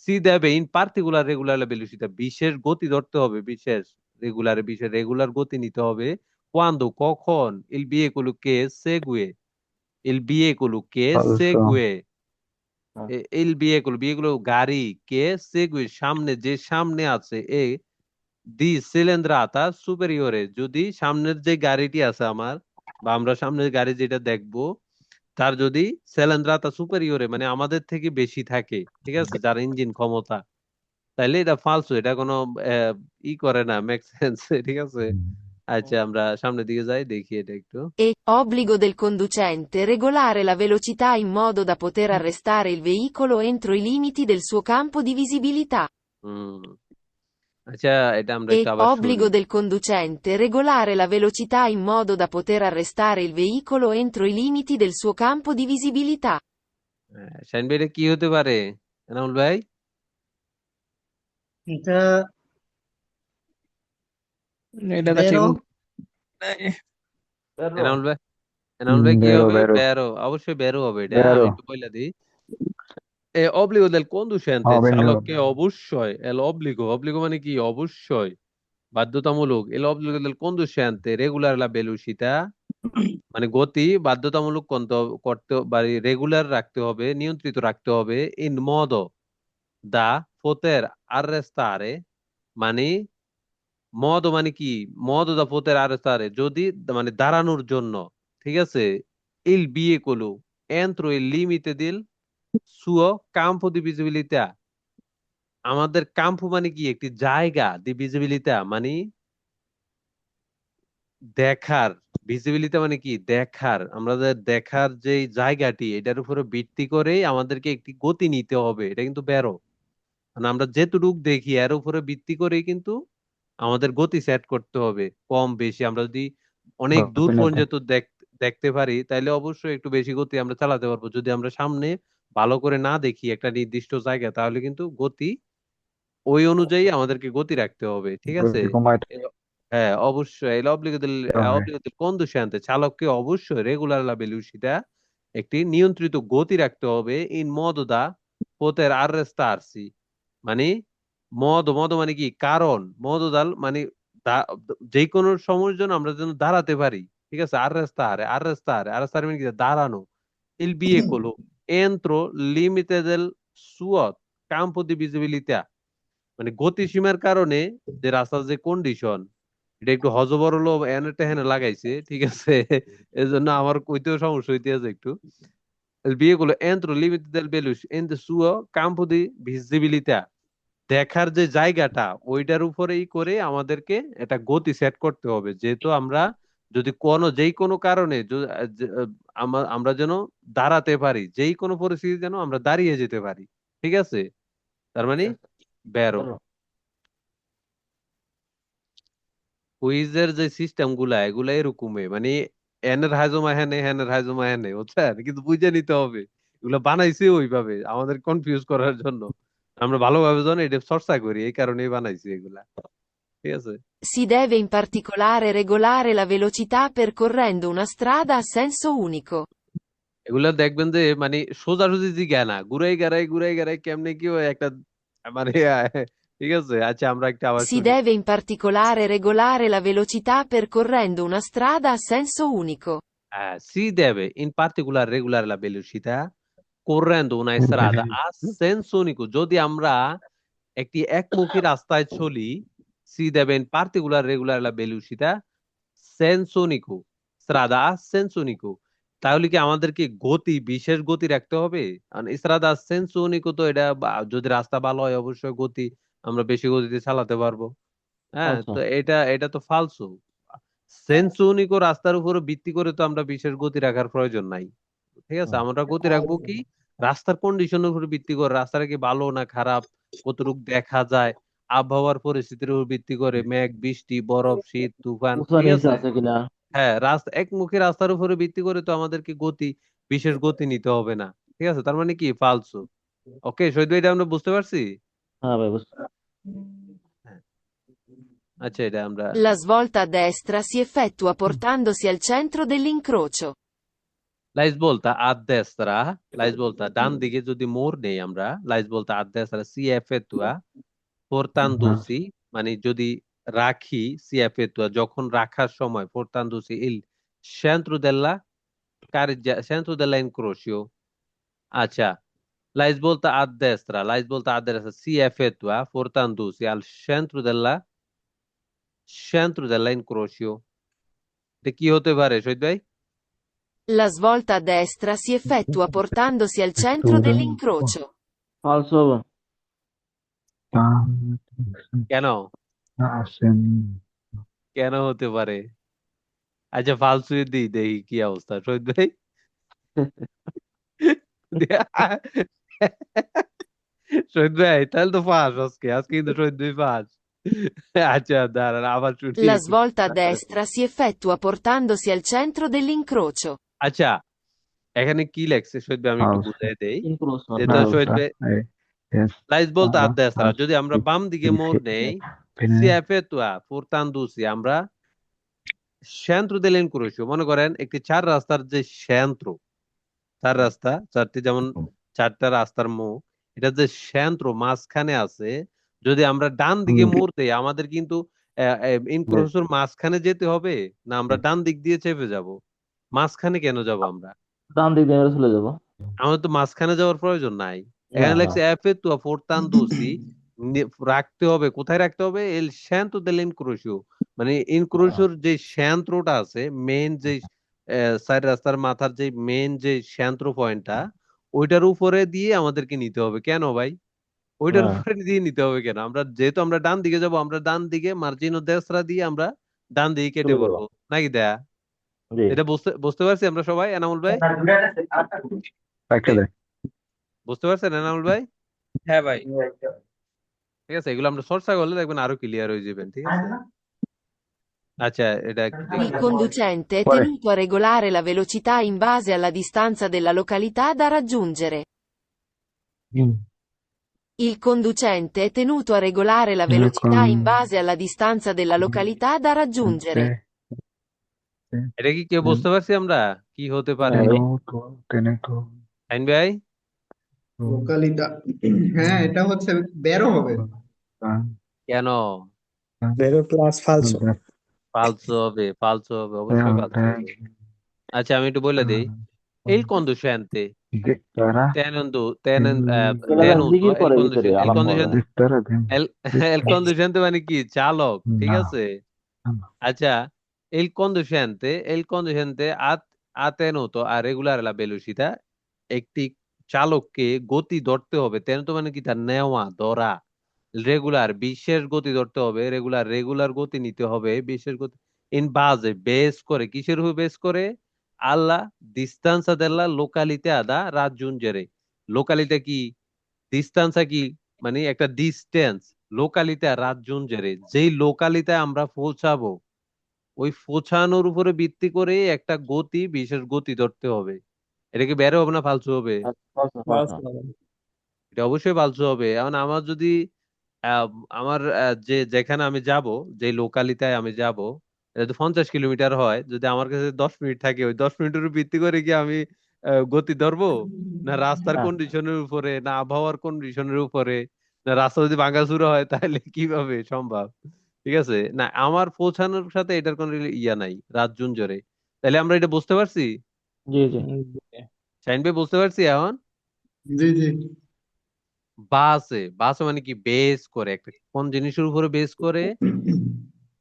সি দেবে ইন পার্টিকুলার রেগুলার ভেলোসিটি, বিশেষ গতি ধরতে হবে, বিশেষ রেগুলার গতি নিতে হবে। কোয়ান্দো কখন? ইল বিয়েকুলো কে সেগুয়ে, ইল বিয়েকুলো কে falso, সেগুয়ে, ইল বিয়েকুলো গাড়ি কে সেগুয়ে সামনে, যে সামনে আছে, এ দি সিলেন্দ্রাতা সুপেরিয়রে, যদি সামনের যে গাড়িটি আছে আমার, বা আমরা সামনের গাড়ি যেটা দেখবো, তার যদি সেলেন্দ্রাতা সুপেরিয়রে মানে আমাদের থেকে বেশি থাকে, ঠিক আছে, যার ইঞ্জিন ক্ষমতা, তাইলে এটা ফালসো, এটা কোনো ই করে না, মেক সেন্স। ঠিক আছে। আচ্ছা, আমরা সামনের দিকে যাই, দেখি এটা একটু। È obbligo del conducente regolare la velocità in modo da poter arrestare il veicolo entro i limiti del suo campo di visibilità. হুম। আচ্ছা, এটা আমরা È একটু আবার শুনি। obbligo del conducente regolare la velocità in modo da poter arrestare il veicolo entro i limiti del suo campo di visibilità. Shine ভাই, এটা কি হতে পারে? এনামুল ভাই, এটা এটা তো ঠিক বেরো। মতো এনামুল ভাই, এনামুল ভাই, কি vero, হবে? vero, বেরো, অবশ্যই বেরো হবে। এটা আমি vero, একটু বলে দিই। অব্লিগো দেল কন্ডুসেন্তে, obbligo, চালককে অবশ্যই, অব্লিগো মানে কি? অবশ্যই বাধ্যতামূলক। অব্লিগো দেল কন্ডুসেন্তে রেগুলার লা ভেলোসিটা, মানে গতি বাধ্যতামূলক করতে বা রেগুলার রাখতে হবে, নিয়ন্ত্রিত রাখতে হবে। ইন মদো দা পোতের আররেস্তারে, মানে মদ মানে কি? মদ দা পোতের আররেস্তারে, যদি মানে দাঁড়ানোর জন্য, ঠিক আছে। ইল বিয়ে কলু এন্ত্রো ইল লিমিতে দিল সুও কাম্পো দি ভিজিবিলিতা, আমাদের কাম্পু মানে কি? একটি জায়গা, দি ভিজিবিলিতা মানে দেখার, ভিজিবিলিটি মানে কি? দেখার, আমাদের দেখার যে জায়গাটি, এটার উপরে ভিত্তি করে আমাদেরকে একটি গতি নিতে হবে। এটা কিন্তু বেরো, মানে আমরা যেটুক দেখি এর উপরে ভিত্তি করেই কিন্তু আমাদের গতি সেট করতে হবে, কম বেশি। আমরা যদি অনেক দূর gabinete, পর্যন্ত দেখতে পারি, তাহলে অবশ্যই একটু বেশি গতি আমরা চালাতে পারবো। যদি আমরা সামনে ভালো করে না দেখি একটা নির্দিষ্ট জায়গা, তাহলে কিন্তু গতি ওই অনুযায়ী আমাদেরকে গতি রাখতে হবে, ঠিক আছে। combattere, হ্যাঁ, অবশ্যই el obbligo del conducente, চালককে অবশ্যই রেগুলার লা ভেলোসিটা, একটি নিয়ন্ত্রিত গতি রাখতে হবে। In modo da poter arrestarsi, মানে মদ মানে কি? কারণ modo dal মানে যে কোনো সময়ের জন্য আমরা যেন দাঁড়াতে পারি, ঠিক আছে। arrestare মানে কি? দাঁড়ানো। il veicolo entro limite del suo campo di visibilità, মানে গতিসীমার কারণে যে রাস্তার যে কন্ডিশন, এটা একটু হযবরল এনে টেহেনে লাগাইছে, ঠিক আছে। এজন্য আমার কইতেও সমস্যা হইতেছে একটু। El vehículo entro limite del velus en the suo campo di visibilità, দেখার যে জায়গাটা, ওইটার উপরেই করে আমাদেরকে একটা গতি সেট করতে হবে। যেহেতু আমরা যদি যেই কোনো কারণে আমরা যেন দাঁড়াতে পারি, যেই কোনো পরিস্থিতি যেন আমরা দাঁড়িয়ে যেতে পারি, ঠিক আছে। তার মানে বেরো। কুইজের যে সিস্টেম গুলা, এগুলা এরকমই, মানে এনের হাজমা হেনে, হেনের হাজমা হেনে, বুঝছেন, কিন্তু বুঝে নিতে হবে। এগুলো বানাইছে ওইভাবে আমাদের কনফিউজ করার জন্য। আমরা ভালোভাবে জানি, এটা চর্চা করি, এই কারণেই বানাইছি এগুলা, ঠিক আছে। Si deve in particolare regolare la velocità percorrendo una strada a senso unico. এগুলা দেখবেন যে মানে সোজাসুজি জিগা না, ঘুরাই গেরাই কেমনে কি হয় একটা, মানে ঠিক আছে। আচ্ছা, আমরা একটা আবার Si শুনি। deve in particolare regolare la velocità percorrendo una strada a senso unico. Si deve in particolare regolare la velocità correndo una strada a senso unico, যদি আমরা একটি একমুখী রাস্তায় চলি, si deve in particolare regolare la velocità senso unico, strada a senso unico, তাহলে কি আমাদেরকে বিশেষ গতি রাখতে হবে? কারণ strada a senso unico তো এটা যদি রাস্তা ভালো হয়, অবশ্যই আমরা বেশি গতিতে চালাতে পারবো। হ্যাঁ, আচ্ছা, তো এটা এটা তো ফালসু। সেন্সো উনিকো রাস্তার উপর ভিত্তি করে তো আমরা বিশেষ গতি রাখার প্রয়োজন নাই, ঠিক আছে। আমরা গতি রাখবো কি? রাস্তার কন্ডিশনের উপর ভিত্তি করে, রাস্তাটা কি ভালো না খারাপ, কতটুকু দেখা যায়, আবহাওয়ার পরিস্থিতির উপর ভিত্তি করে, মেঘ, বৃষ্টি, বরফ, শীত, তুফান, উঁচা ঠিক নিচে আছে। আছে কিনা। হ্যাঁ, একমুখী রাস্তার উপরে ভিত্তি করে তো আমাদেরকে বিশেষ গতি নিতে হবে না, ঠিক আছে। তার মানে কি? ফালসু। ওকে শহীদ ভাই, এটা আমরা বুঝতে পারছি। হ্যাঁ ভাই, বুঝছি। হ্যাঁ, আচ্ছা, এটা আমরা La svolta a destra si effettua portandosi al centro dell'incrocio. La svolta a destra, la svolta ডান দিকে যদি মোড় নেই আমরা, la svolta a destra si effettua portandosi, মানে যদি রাখি si effettua যখন রাখার সময় portandosi il centro della incrocio। আচ্ছা, la svolta a destra si effettua portandosi al centro della incrocio। এটা কি হতে পারে শহীদ ভাই? La svolta a destra si effettua portandosi al centro dell'incrocio. falso হবে। কেন? কেন হতে পারে? আচ্ছা, ফালসু দিই, দেখি কি অবস্থা শহীদ ভাই। শহীদ ভাই তাহলে তো ফাঁস আজকে, আজকে কিন্তু শহীদ ভাই ফাঁস। আচ্ছা দাঁড়ান আবার শুনি। La svolta a destra si effettua portandosi al centro dell'incrocio. আচ্ছা, এখানে কি লেখছে শহীদ ভাই আমি একটু বুঝাই দেই। Incrocio, যেটা falso। শহীদ ভাই লাইস বলতে আদেসরা, যদি আমরা বাম দিকে মোড় নেই si effettua portandosi আমরা centro dell'incrocio, মনে করেন একটি চার রাস্তার যে চার রাস্তা, যেমন চারটা রাস্তার মুখ, এটা যে মাঝখানে আছে, যদি আমরা ডান দিকে মোড় দেই আমাদের কিন্তু ইনক্রোচের মাঝখানে যেতে হবে না, আমরা ডান দিক দিয়ে চেপে যাব? মাঝখানে কেন যাব আমরা? ডান দিক দিয়ে আমরা চলে যাবো। আমাদের তো মাঝখানে যাওয়ার প্রয়োজন নাই। না, এখানে না। লেখছে effettua portandosi, রাখতে হবে, কোথায় রাখতে হবে? el centro dell'incrocio, মানে ইনক্রোশোর যে সেন্ট্রোটা আছে, মেইন যে সাইড রাস্তার মাথার যে মেইন যে সেন্ট্রো পয়েন্টটা, ওইটার উপরে দিয়ে আমাদেরকে নিতে হবে। কেন ভাই? ওইটার হ্যাঁ, উপরে দিয়ে নিতে হবে কেন? আমরা যেহেতু আমরা ডান দিকে যাব, আমরা ডান দিকে মার্জিনো দেসরা দিয়ে আমরা ডান দিকে কেটে চলে যাবো। পড়বো নাকি দেয়া? জি। এটা বুঝতে বুঝতে পারছি আমরা সবাই? এনামুল ভাই একটা দেয় বুঝতে পারছেন? এনামুল ভাই হ্যাঁ ভাই। ঠিক আছে, এগুলো আমরা চর্চা করলে দেখবেন আরো ক্লিয়ার হয়ে যাবেন। ঠিক আছে, আচ্ছা এটা একটু Il দেখি। conducente è Qual è? tenuto a regolare la velocità in base alla distanza della località da raggiungere. Il conducente è tenuto a regolare la velocità in base alla distanza della località da raggiungere. এটা কি কেউ বুঝতে পারছি আমরা কি হতে পারে? আইন ভাই লোকালিটা, হ্যাঁ এটা হচ্ছে বেরো হবে। কেন Vero plus falso. ফালতু হবে? ফালতু হবে, অবশ্যই ফালতু হবে। আচ্ছা আমি একটু বলে দেই, il conducente tenendo জিকির il করে ভিতরে conducente আলাম বলে। il conducente মানে কি? চালক, ঠিক আছে? আচ্ছা, il conducente ha tenuto a regolare la velocità, একটি চালককে গতি ধরতে হবে। tenuto মানে কি? তার নেওয়া, ধরা। রেগুলার বিশেষ গতি ধরতে হবে, রেগুলার গতি নিতে হবে, বিশেষ গতি ইন বাজে বেস করে, কিসের উপর বেস করে? আল্লাহ distanza della località da raggiungere। লোকালিটা কি? ডিস্টান্সা কি? মানে একটা ডিস্টেন্স। লোকালিটা raggiungere, যেই লোকালিটায় আমরা পৌঁছাবো, ওই পৌঁছানোর উপরে ভিত্তি করে একটা গতি, বিশেষ গতি ধরতে হবে। এটা কি বের হবে না ফালতু হবে? falso, Falso. falso। এটা অবশ্যই ফালতু হবে। এখন আমার যদি আহ, আমার যেখানে আমি যাব, যে লোকালিটায় আমি যাব, এটা তো 50 কিলোমিটার হয়, যদি আমার কাছে 10 মিনিট থাকে, ওই 10 মিনিটের উপর ভিত্তি করে কি আমি গতি ধরবো? না রাস্তার না, কন্ডিশনের উপরে, না আবহাওয়ার কন্ডিশনের উপরে, না রাস্তা যদি ভাঙাচুরা হয় তাহলে কিভাবে সম্ভব? ঠিক আছে, না আমার পৌঁছানোর সাথে এটার কোনো ইয়া নাই, রাত জুন জোরে। তাহলে আমরা এটা বুঝতে পারছি? জি, জি। শাইন ভাই বুঝতে পারছি এখন? জি জি। বাসে মানে কি? বেস করে, একটা কোন জিনিসের উপরে বেস করে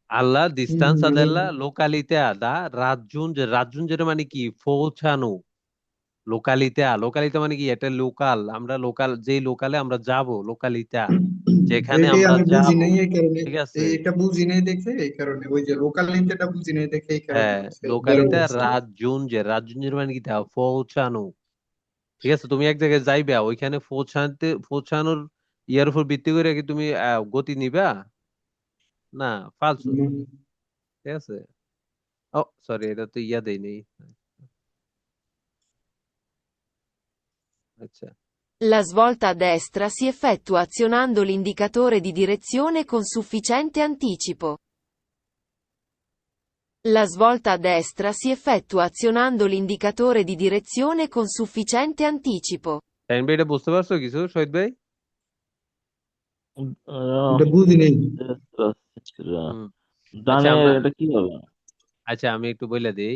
আল্লাহ distanza della località da raggiungere, raggiungere মানে কি? পৌঁছানো। লোকালিটা মানে কি? এটা লোকাল, আমরা লোকাল, যে লোকালে আমরা যাব, লোকালিটা যেখানে এটাই আমরা আমি বুঝি যাব। নাই এই কারণে, ঠিক আছে, এটা বুঝি নাই দেখে এই কারণে, ওই যে লোকালিটিটা বুঝি নাই দেখে এই কারণে হ্যাঁ, হচ্ছে বেরো লোকালিটা বলছি। রাজ্জুঞ্জের মানে কি? তা পৌঁছানো। ঠিক আছে, তুমি এক জায়গায় যাইবা, ওইখানে পৌঁছানোর ইয়ার উপর ভিত্তি করে কি তুমি গতি নিবা? না, ফালতু। ঠিক আছে, ও সরি, এটা তো ইয়া দেয়নি। আচ্ছা, La svolta a destra si effettua azionando l'indicatore di direzione con sufficiente anticipo. La svolta a destra si effettua azionando l'indicatore di direzione con sufficiente anticipo. তাইন ভাই এটা বুঝতে পারছো কিছু শহীদ ভাই? এটা বুঝি নেই। হুম। আচ্ছা ডানে আমরা এটা কি হবে? আচ্ছা আমি একটু বলে দিই।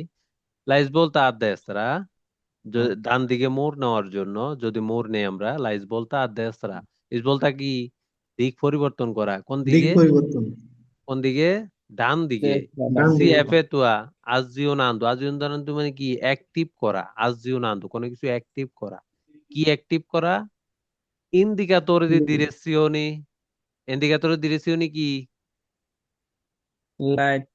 লাইস বলতে আদ দেস্ত্রা, হুম। ডান দিকে মোড় নেওয়ার জন্য যদি মোড় নেই আমরা লাইস বলতে আদ দেস্ত্রা, ইস বলতা কি দিক পরিবর্তন করা। কোন দিক দিকে? পরিবর্তন। কোন দিকে? ডান দিকে। ডান সি দিকে। এফ এ তুয়া আজিওনান্দু, আজিওনান্দু মানে কি অ্যাক্টিভ করা। আজিওনান্দু কোনো কিছু অ্যাক্টিভ করা। কি অ্যাক্টিভ করা? ইন্ডিকাতore di direzione, ইন্ডিকাতরে ডিরেকশনে কি? লাইট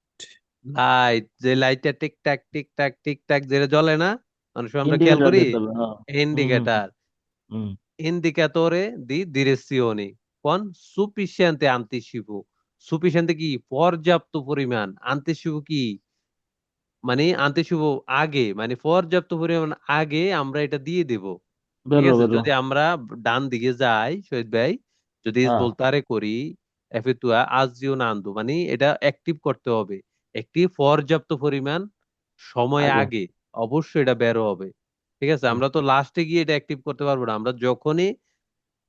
লাইট, যে লাইটটা টিকটাক টিকটাক টিকটাক যেটা জ্বলে না, অনেক সময় আমরা খেয়াল ইন্ডিকেটর করি। দিতে হবে, হ্যাঁ। হুম হুম ইন্ডিকেটার, হুম। ইন্ডিকাতore di direzione con sufficiente anticipo। সুফিসিয়েন্ট কি? পর্যাপ্ত পরিমাণ। আন্তিসিপো কি? মানে আন্তিসিপো আগে, মানে পর্যাপ্ত পরিমাণ আগে আমরা এটা দিয়ে দেব। ঠিক বেরো আছে, বেরো। যদি আমরা ডান দিকে যাই শহীদ ভাই, যদি হ্যাঁ বলতারে করি এফেতুয়া আজিও নান্দু, মানে এটা অ্যাক্টিভ করতে হবে একটি পর্যাপ্ত পরিমাণ সময় আগে। আগে, অবশ্যই এটা বেরো হবে। ঠিক আছে, হুম। আমরা তো লাস্টে গিয়ে এটা অ্যাক্টিভ করতে পারবো না। আমরা যখনই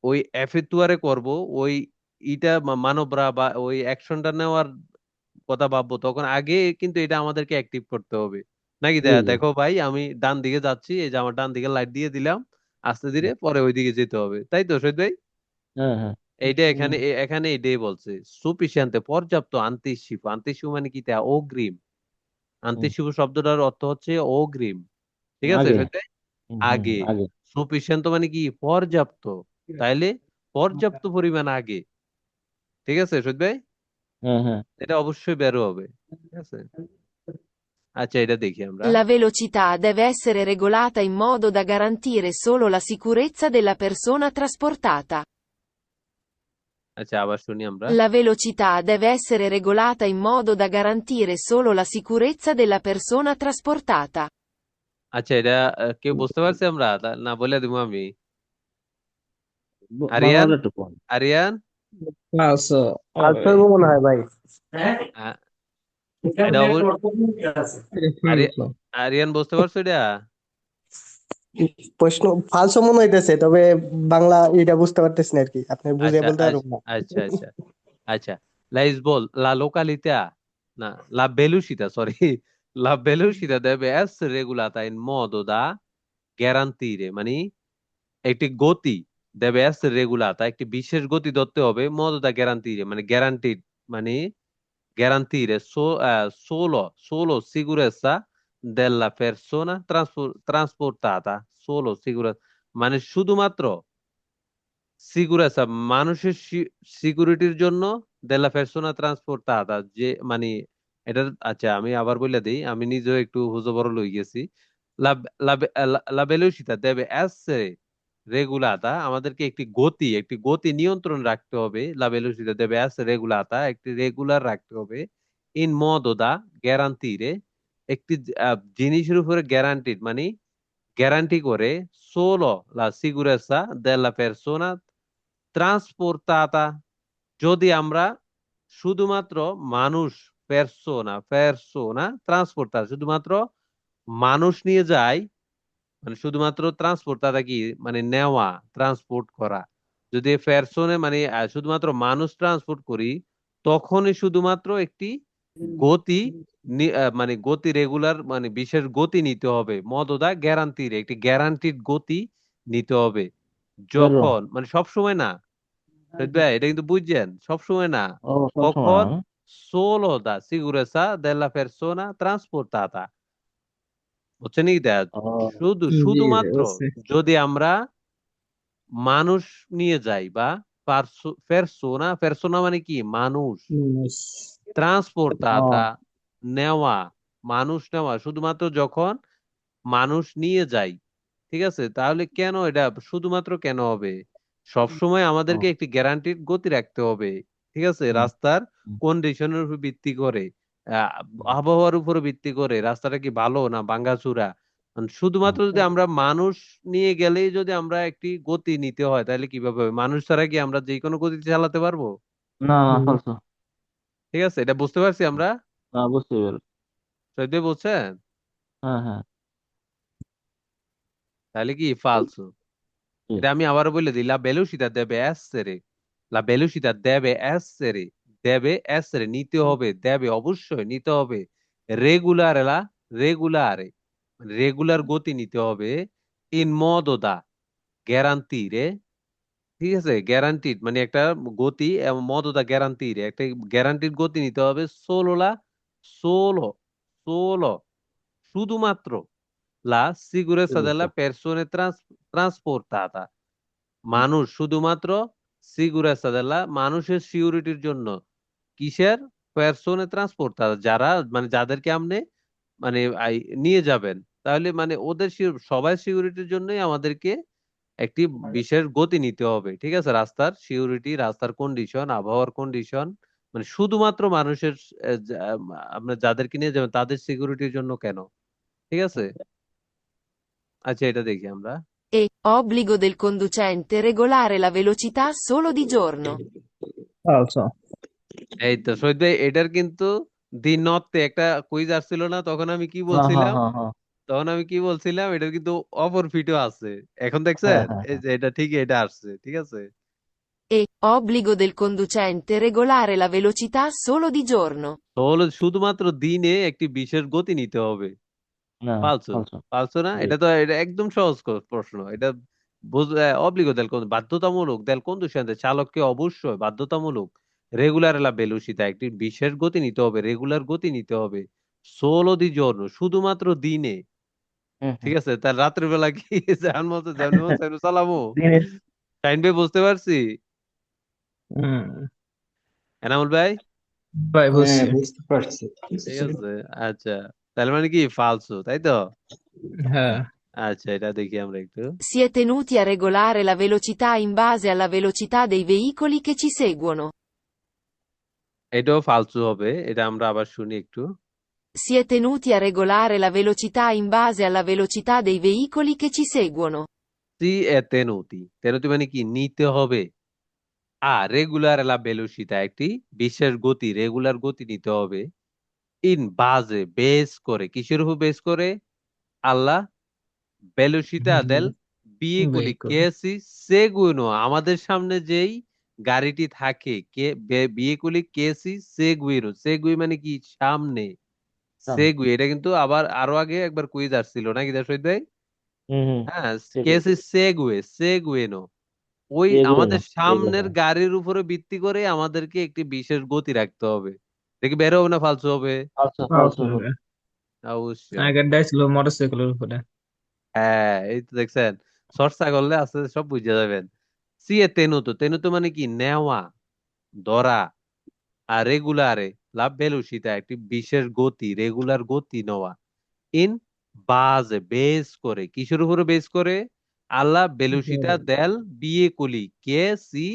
ওই এফেতুয়ারে করব, ওই ইটা মানবরা বা ওই অ্যাকশনটা নেওয়ার কথা ভাববো, তখন আগে কিন্তু এটা আমাদেরকে অ্যাক্টিভ করতে হবে। নাকি জি জি। দেখো ভাই, আমি ডান দিকে যাচ্ছি, এই যে আমার ডান দিকে লাইট দিয়ে দিলাম, আস্তে ধীরে পরে ওই দিকে যেতে হবে, তাই তো শহীদ ভাই? হ্যাঁ হ্যাঁ। এইটা এখানে এখানে এটাই বলছে সুফিসিয়েন্তে, পর্যাপ্ত। আন্তিশিপ, আন্তিশিপ মানে কি? তা অগ্রিম। হুম। আন্তিশিপ শব্দটার অর্থ হচ্ছে অগ্রিম। ঠিক আছে আগে। শহীদ ভাই? হুম হুম হুম, আগে। আগে। সুফিসিয়েন্ট মানে কি? পর্যাপ্ত। তাইলে পর্যাপ্ত পরিমাণ আগে। ঠিক আছে শহীদ ভাই? হ্যাঁ হ্যাঁ। এটা অবশ্যই বেরো হবে। ঠিক আছে, আচ্ছা এটা দেখি আমরা। La velocità deve essere regolata in modo da garantire solo la sicurezza della persona trasportata. আচ্ছা আবার শুনি আমরা। La velocità deve essere regolata in modo da garantire solo la sicurezza della persona trasportata. আচ্ছা এটা কেউ বুঝতে পারছি আমরা? না বলে দিব আমি। আরিয়ান, বাংলাটা একটু কম। আরিয়ান, ফালসো ফালতু মনে হয় ভাই। আ- এটা আরিয়ান বুঝতে পারছো এটা? প্রশ্ন ফালসো মনে হইতেছে, তবে বাংলা এটা বুঝতে পারতেছি না আর কি, আপনি বুঝিয়ে আচ্ছা বলতে পারবেন আচ্ছা না? আচ্ছা আচ্ছা আচ্ছা। La Lisbon, la località, no, la velocità, sorry, la velocità deve essere regolata in modo da garantire, মানে একটি গতি deve essere regolata, একটি বিশেষ গতি ধরতে হবে, modo da garantire মানে গ্যারান্টিড, মানে garantire solo sicurezza della persona trasportata, solo sicurezza মানে শুধুমাত্র সিগুরেসা মানুষের সিকিউরিটির জন্য, দেলা পেরসোনা ট্রান্সপোর্টাতা যে মানে এটা। আচ্ছা আমি আবার বলে দিই, আমি নিজেও একটু হুজবরল হয়ে গেছি। লা লা লা ভেলোসিটা দেবে এসে রেগুলাতা, আমাদেরকে একটি গতি নিয়ন্ত্রণ রাখতে হবে। লা ভেলোসিটা দেবে এসে রেগুলাতা, একটি রেগুলার রাখতে হবে। ইন মোদো দা গ্যারান্টিরে, একটি জিনিসের উপরে গ্যারান্টিড মানে গ্যারান্টি করে, সোলো লা সিগুরেসা দেলা পেরসোনা ট্রান্সপোর্টাতা, যদি আমরা শুধুমাত্র মানুষ, পেরসোনা ট্রান্সপোর্টার, শুধুমাত্র মানুষ নিয়ে যাই, মানে শুধুমাত্র ট্রান্সপোর্টাটা কি মানে নেওয়া, ট্রান্সপোর্ট করা। যদি পেরসোনে মানে শুধুমাত্র মানুষ ট্রান্সপোর্ট করি, তখনই শুধুমাত্র একটি গতি মানে গতি রেগুলার মানে বিশেষ গতি নিতে হবে। মদদা গ্যারান্টির একটি গ্যারান্টিড গতি নিতে হবে। বেরো। যখন মানে সব সময় না শহীদ ভাই, এটা কিন্তু বুঝছেন, সবসময় না। ও সবসময় কখন? না। solo da sicurezza della persona trasportata, বুঝছেন কি? ও। জি শুধুমাত্র বুঝছি। যদি আমরা মানুষ নিয়ে যাই, বা পেরসোনা মানে কি? মানুষ। ট্রান্সপোর্টাতা ও। নেওয়া, মানুষ নেওয়া, শুধুমাত্র যখন মানুষ নিয়ে যাই। ঠিক আছে, তাহলে কেন এটা শুধুমাত্র কেন হবে? সবসময় ও। আমাদেরকে একটি গ্যারান্টিড গতি রাখতে হবে। ঠিক আছে, হুম, রাস্তার হুম, কন্ডিশনের উপর ভিত্তি করে, আহ, হুম, আবহাওয়ার উপর ভিত্তি করে রাস্তাটা কি ভালো না ভাঙাচোরা। হুম। শুধুমাত্র যদি আমরা মানুষ নিয়ে গেলেই যদি আমরা একটি গতি নিতে হয়, তাহলে কিভাবে হবে? মানুষ ছাড়া কি আমরা যে কোনো গতি চালাতে পারবো? না না, ফালসো। ঠিক আছে, এটা বুঝতে পারছি আমরা। না, বুঝতে পেরেছি। শহীদ ভাই বলছেন? হ্যাঁ হ্যাঁ তাহলে কি ফালসো? জি। এটা আমি আবার বলে দিই, লা বেলুসিতা deve essere, লা বেলুসিতা deve essere, deve essere নিতে হবে, দেবে অবশ্যই নিতে হবে, রেগুলারে লা রেগুলারে, রেগুলার গতি নিতে হবে, in modo da garantire, ঠিক আছে, গ্যারান্টিড মানে একটা গতি এবং মদতা গ্যারান্টির একটা গ্যারান্টিড গতি নিতে হবে, সোলোলা সোলো সোলো শুধুমাত্র লা sicurezza della persone trasportata, মানুষ শুধুমাত্র সিগুরেসা দেল্লা মানুষের সিকিউরিটির জন্য, কিসের, পার্সোনে ট্রান্সপোর্টার, যারা মানে যাদেরকে আপনি মানে নিয়ে যাবেন, তাহলে মানে ওদের সবাই সিকিউরিটির জন্যই আমাদেরকে একটি বিশেষ গতি নিতে হবে, ঠিক আছে, রাস্তার সিকিউরিটি, রাস্তার কন্ডিশন, আবহাওয়ার কন্ডিশন, মানে শুধুমাত্র মানুষের আমরা যাদেরকে নিয়ে যাবেন তাদের সিকিউরিটির জন্য কেন, ঠিক আছে। আচ্ছা এটা দেখি আমরা। E. Obbligo del conducente regolare la velocità solo di giorno. ফালসো। এই তো শহীদ ভাই, এটার কিন্তু দি নর্থে একটা কুইজ আসছিল না, তখন আমি কি হ্যাঁ হ্যাঁ বলছিলাম, হ্যাঁ হ্যাঁ তখন আমি কি বলছিলাম, এটার কিন্তু অপর ফিটও আছে, এখন হ্যাঁ দেখছেন হ্যাঁ এই হ্যাঁ যে এটা ঠিকই এটা আসছে, ঠিক আছে। E. Obbligo del conducente regolare la velocità solo di giorno. তো হলো শুধুমাত্র দিনে একটি বিশেষ গতি নিতে হবে, না পালসো, ফালসো পালসো না, জি। এটা তো এটা একদম সহজ প্রশ্ন, এটা অব্লিগো দেল বাধ্যতামূলক, দেল কন্ডিশন চালককে অবশ্যই বাধ্যতামূলক, রেগুলার লা বেলুসিতা একটি বিশেষ গতি নিতে হবে, রেগুলার গতি নিতে হবে, সোলো দি জর্নো শুধুমাত্র দিনে, হুম ঠিক হুম আছে, তার রাত্রে বেলা কি জাহান মতো সালামু, দিনে শাইন ভাই বুঝতে পারছি, হুম, এনামুল ভাই, ভাই হ্যাঁ, বুঝছি। বুঝতে পারছি। ঠিক আছে, আচ্ছা, তাহলে মানে কি ফালসো, তাই তো। হ্যাঁ, আচ্ছা এটা দেখি আমরা একটু। Si è tenuti a regolare la velocità in base alla velocità dei veicoli che ci seguono. এটাও ফালতু হবে, এটা আমরা আবার শুনি একটু। Si è tenuti a regolare la velocità in base alla velocità dei veicoli che ci seguono. সি এ তেনুতি, তেনুতি মানে কি নিতে হবে, রেগুলার লা বেলুসিতা একটি বিশেষ গতি, রেগুলার গতি নিতে হবে, ইন বাজে বেস করে, কিসের উপর বেস করে, আল্লাহ বেলুসিতা দেল বিয়েগুলি vehicle. কেসি সেগুনো, আমাদের সামনে যেই গাড়িটি থাকে কে বিয়েগুলি কেসি সেগুইনো, সেগুই মানে কি সামনে, সামনে। সেগুই, এটা কিন্তু আবার আরো আগে একবার কুইজ আসছিল নাকি দর্শক ভাই, হুম হুম হ্যাঁ, ঠিক কেসি সেগুয়ে সেগুয়েনো, ওই এগুলো না আমাদের এগুলো সামনের না গাড়ির উপরে ভিত্তি করে আমাদেরকে একটি বিশেষ গতি রাখতে হবে, দেখি বের হবে না ফালতু হবে, ফালসো ফালতু ফালসো হবে। অবশ্যই। আগেরটাই ছিল মোটরসাইকেলের উপরে। হ্যাঁ এই তো দেখছেন, চর্চা করলে আস্তে আস্তে সব বুঝে যাবেন। সিয়ে তেনুতো, তেনুতো মানে কি নেওয়া, ধরা, আর রেগুলারে লাভ ভেলোসিটা একটি বিশেষ গতি, রেগুলার গতি নেওয়া, ইন বাজে বেস করে, কিসের উপরে বেস করে, আল্লাহ বেলুসিটা দেল বিয়ে কলি কে সি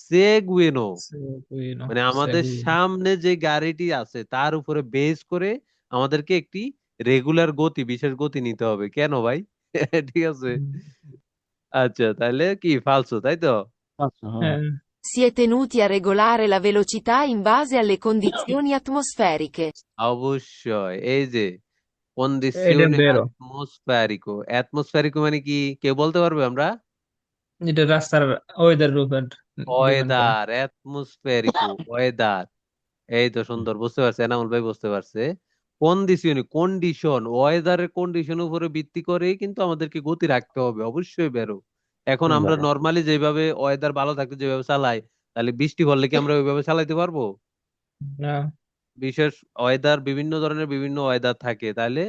সেগুয়েনো, সেগুইনো, মানে আমাদের সেগুইনো। সামনে যে গাড়িটি আছে তার উপরে বেস করে আমাদেরকে একটি রেগুলার গতি, বিশেষ গতি নিতে হবে, কেন ভাই ঠিক আছে। আচ্ছা তাহলে কি ফালসো, তাই তো। ফালসো হ্যাঁ হ্যাঁ, Si è tenuti a regolare la velocità in base alle condizioni atmosferiche. অবশ্যই, এই যে এটা কন্ডিশনে বেরো। অ্যাটমসফেরিকো, অ্যাটমসফেরিকো মানে কি কেউ বলতে পারবে আমরা, এটা রাস্তার ওয়েদার উপর ডিপেন্ড করে। ওয়েদার, অ্যাটমসফেরিকো ওয়েদার, এই তো সুন্দর বুঝতে পারছে, এনামুল ভাই বুঝতে পারছে, কন্ডিশন, কন্ডিশন ওয়েদারের কন্ডিশন উপরে ভিত্তি করে কিন্তু আমাদেরকে গতি রাখতে হবে, অবশ্যই বেরো। এখন আমরা বেরো নর্মালি যেভাবে ওয়েদার ভালো থাকতে যেভাবে চালাই, তাহলে বৃষ্টি পড়লে কি আমরা ওইভাবে চালাইতে পারবো, না, বিশেষ ওয়েদার, বিভিন্ন ধরনের বিভিন্ন ওয়েদার থাকে, তাহলে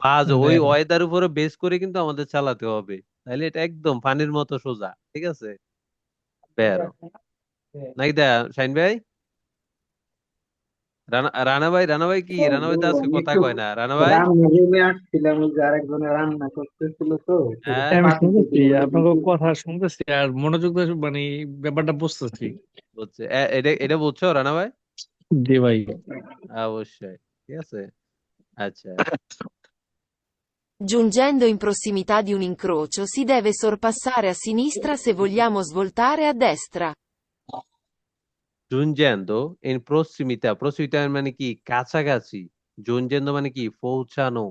বাজ ওই বেরো। ওয়েদার উপরে বেস করে কিন্তু আমাদের চালাতে হবে, তাহলে এটা একদম পানির মতো সোজা, ঠিক আছে, বেরো, নাকি দা শাইন ভাই, রানা ভাই, রানা ভাই কি, রানা ভাই তো আজকে আমি কথা একটু কয় না, রানা ভাই, রান্না রুমে আসছিলাম, ওই যে আরেকজনে রান্না করতেছিল তো, তো হ্যাঁ আমি পাতিতে শুনতেছি, করে আপনার দিছি। কথা শুনতেছি আর মনোযোগ দিয়ে মানে ব্যাপারটা বুঝতেছি। বুঝছে, এটা এটা বুঝছো রানা ভাই, জি ভাই। অবশ্যই, ঠিক আছে, আচ্ছা। Giungendo in prossimità di un incrocio si deve sorpassare a sinistra se vogliamo svoltare a destra. জুনজেন্দো ইন প্রসিমিতা, প্রসিমিতা মানে কি কাছাকাছি, Giungendo মানে কি পৌঁছানো,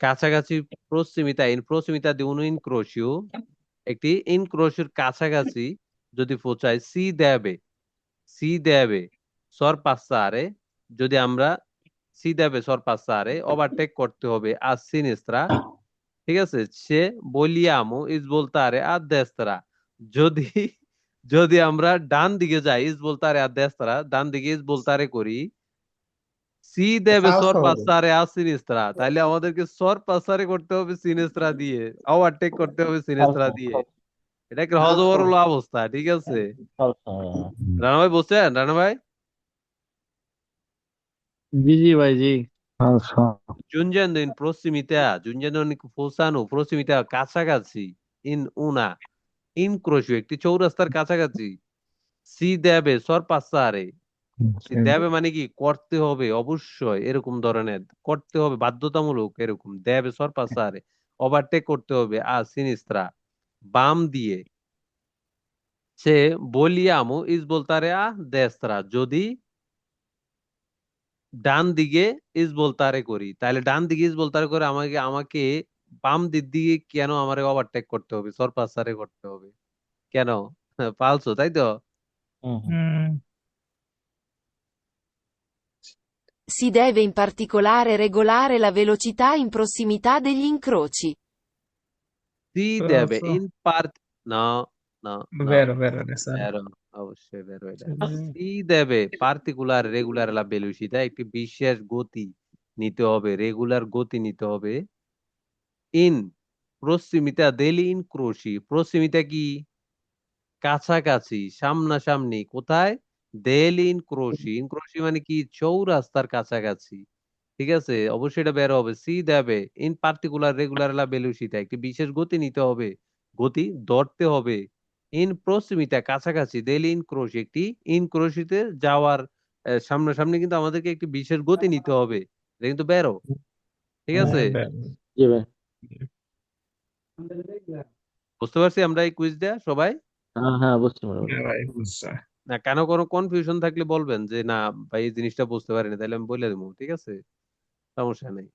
কাছাকাছি। প্রসিমিতা, ইন প্রসিমিতা di un incrocio, একটি ইনক্রোশিওর কাছাকাছি যদি পৌঁছায়। সি দেবে সরপাসারে, যদি আমরা সি দেবে সরপাসারে ওভারটেক করতে হবে আর সিনিস্ত্রা, ঠিক আছে। সে বলিয়ামো ইস বলতারে আর দেস্ত্রা, যদি যদি আমরা ডান দিকে যাই, ইস বলতারে আর দেস্ত্রা, ডান দিকে ইস বলতারে করি, সি দেবে ফালসো হবে। সরপাসারে আর সিনিস্ত্রা, তাহলে আমাদেরকে সরপাসারে করতে হবে সিনিস্ত্রা দিয়ে, ওভারটেক করতে হবে সিনিস্ত্রা দিয়ে। এটা একটা হজবরল অবস্থা, ঠিক আছে। রানা ভাই বলছেন? রানা ভাই, জি জি ভাই জি। giungendo in prossimità, giungendo in fossano, prossimità কাছাকাছি, in una, incrocio একটি চৌরাস্তার কাছাকাছি, si deve sorpassare, si deve মানে কি করতে হবে, অবশ্যই এরকম ধরনের, করতে হবে বাধ্যতামূলক এরকম, deve sorpassare, ওভারটেক করতে হবে আর sinistra, বাম দিয়ে, সে vogliamo svoltare a destra, যদি ডান দিকে ইস বলতারে করি, তাহলে ডান দিকে ইস বলতারে করে আমাকে আমাকে বাম দিক দিয়ে কেন আমারে ওভারটেক করতে হবে, সরপাসারে করতে হবে কেন? ফালসো, তাই তো? Mm. Si deve in particolare regolare la velocità in prossimità degli incroci. সি দেবে Falso. ইন পার্ট, না না না, Vero, vero, adesso. ভেরো, অবশ্যই ভেরো এটা। Mm. সি দেবে পার্টিকুলার রেগুলার লা ভেলোসিটা, একটি বিশেষ গতি নিতে হবে, রেগুলার গতি নিতে হবে। ইন প্রসিমিতা দেলি ইন ক্রোশি, প্রসিমিতা কি কাছাকাছি, সামনাসামনি, কোথায়? দেলি ইনক্রোশি, ইনক্রোশি মানে কি চৌরাস্তার কাছাকাছি, ঠিক আছে। অবশ্যই এটা বের হবে। সি দেবে ইন পার্টিকুলার রেগুলার লা ভেলোসিটা, একটি বিশেষ গতি নিতে হবে, গতি ধরতে হবে। ইন প্রসিমিতা কাছাকাছি, দেলি ইনক্রোশি একটি ইনক্রোশিতে যাওয়ার সামনাসামনি কিন্তু আমাদেরকে একটি বিশেষ গতি নিতে হবে। এটা কিন্তু বেরো, ঠিক আছে। Bene. বুঝতে পারছি আমরা এই কুইজ দেয়া সবাই? Vai, bussa. না, কেন কোনো কনফিউশন থাকলে বলবেন যে না ভাই এই জিনিসটা বুঝতে পারিনি, তাহলে আমি বলে দেবো, ঠিক আছে, সমস্যা নেই।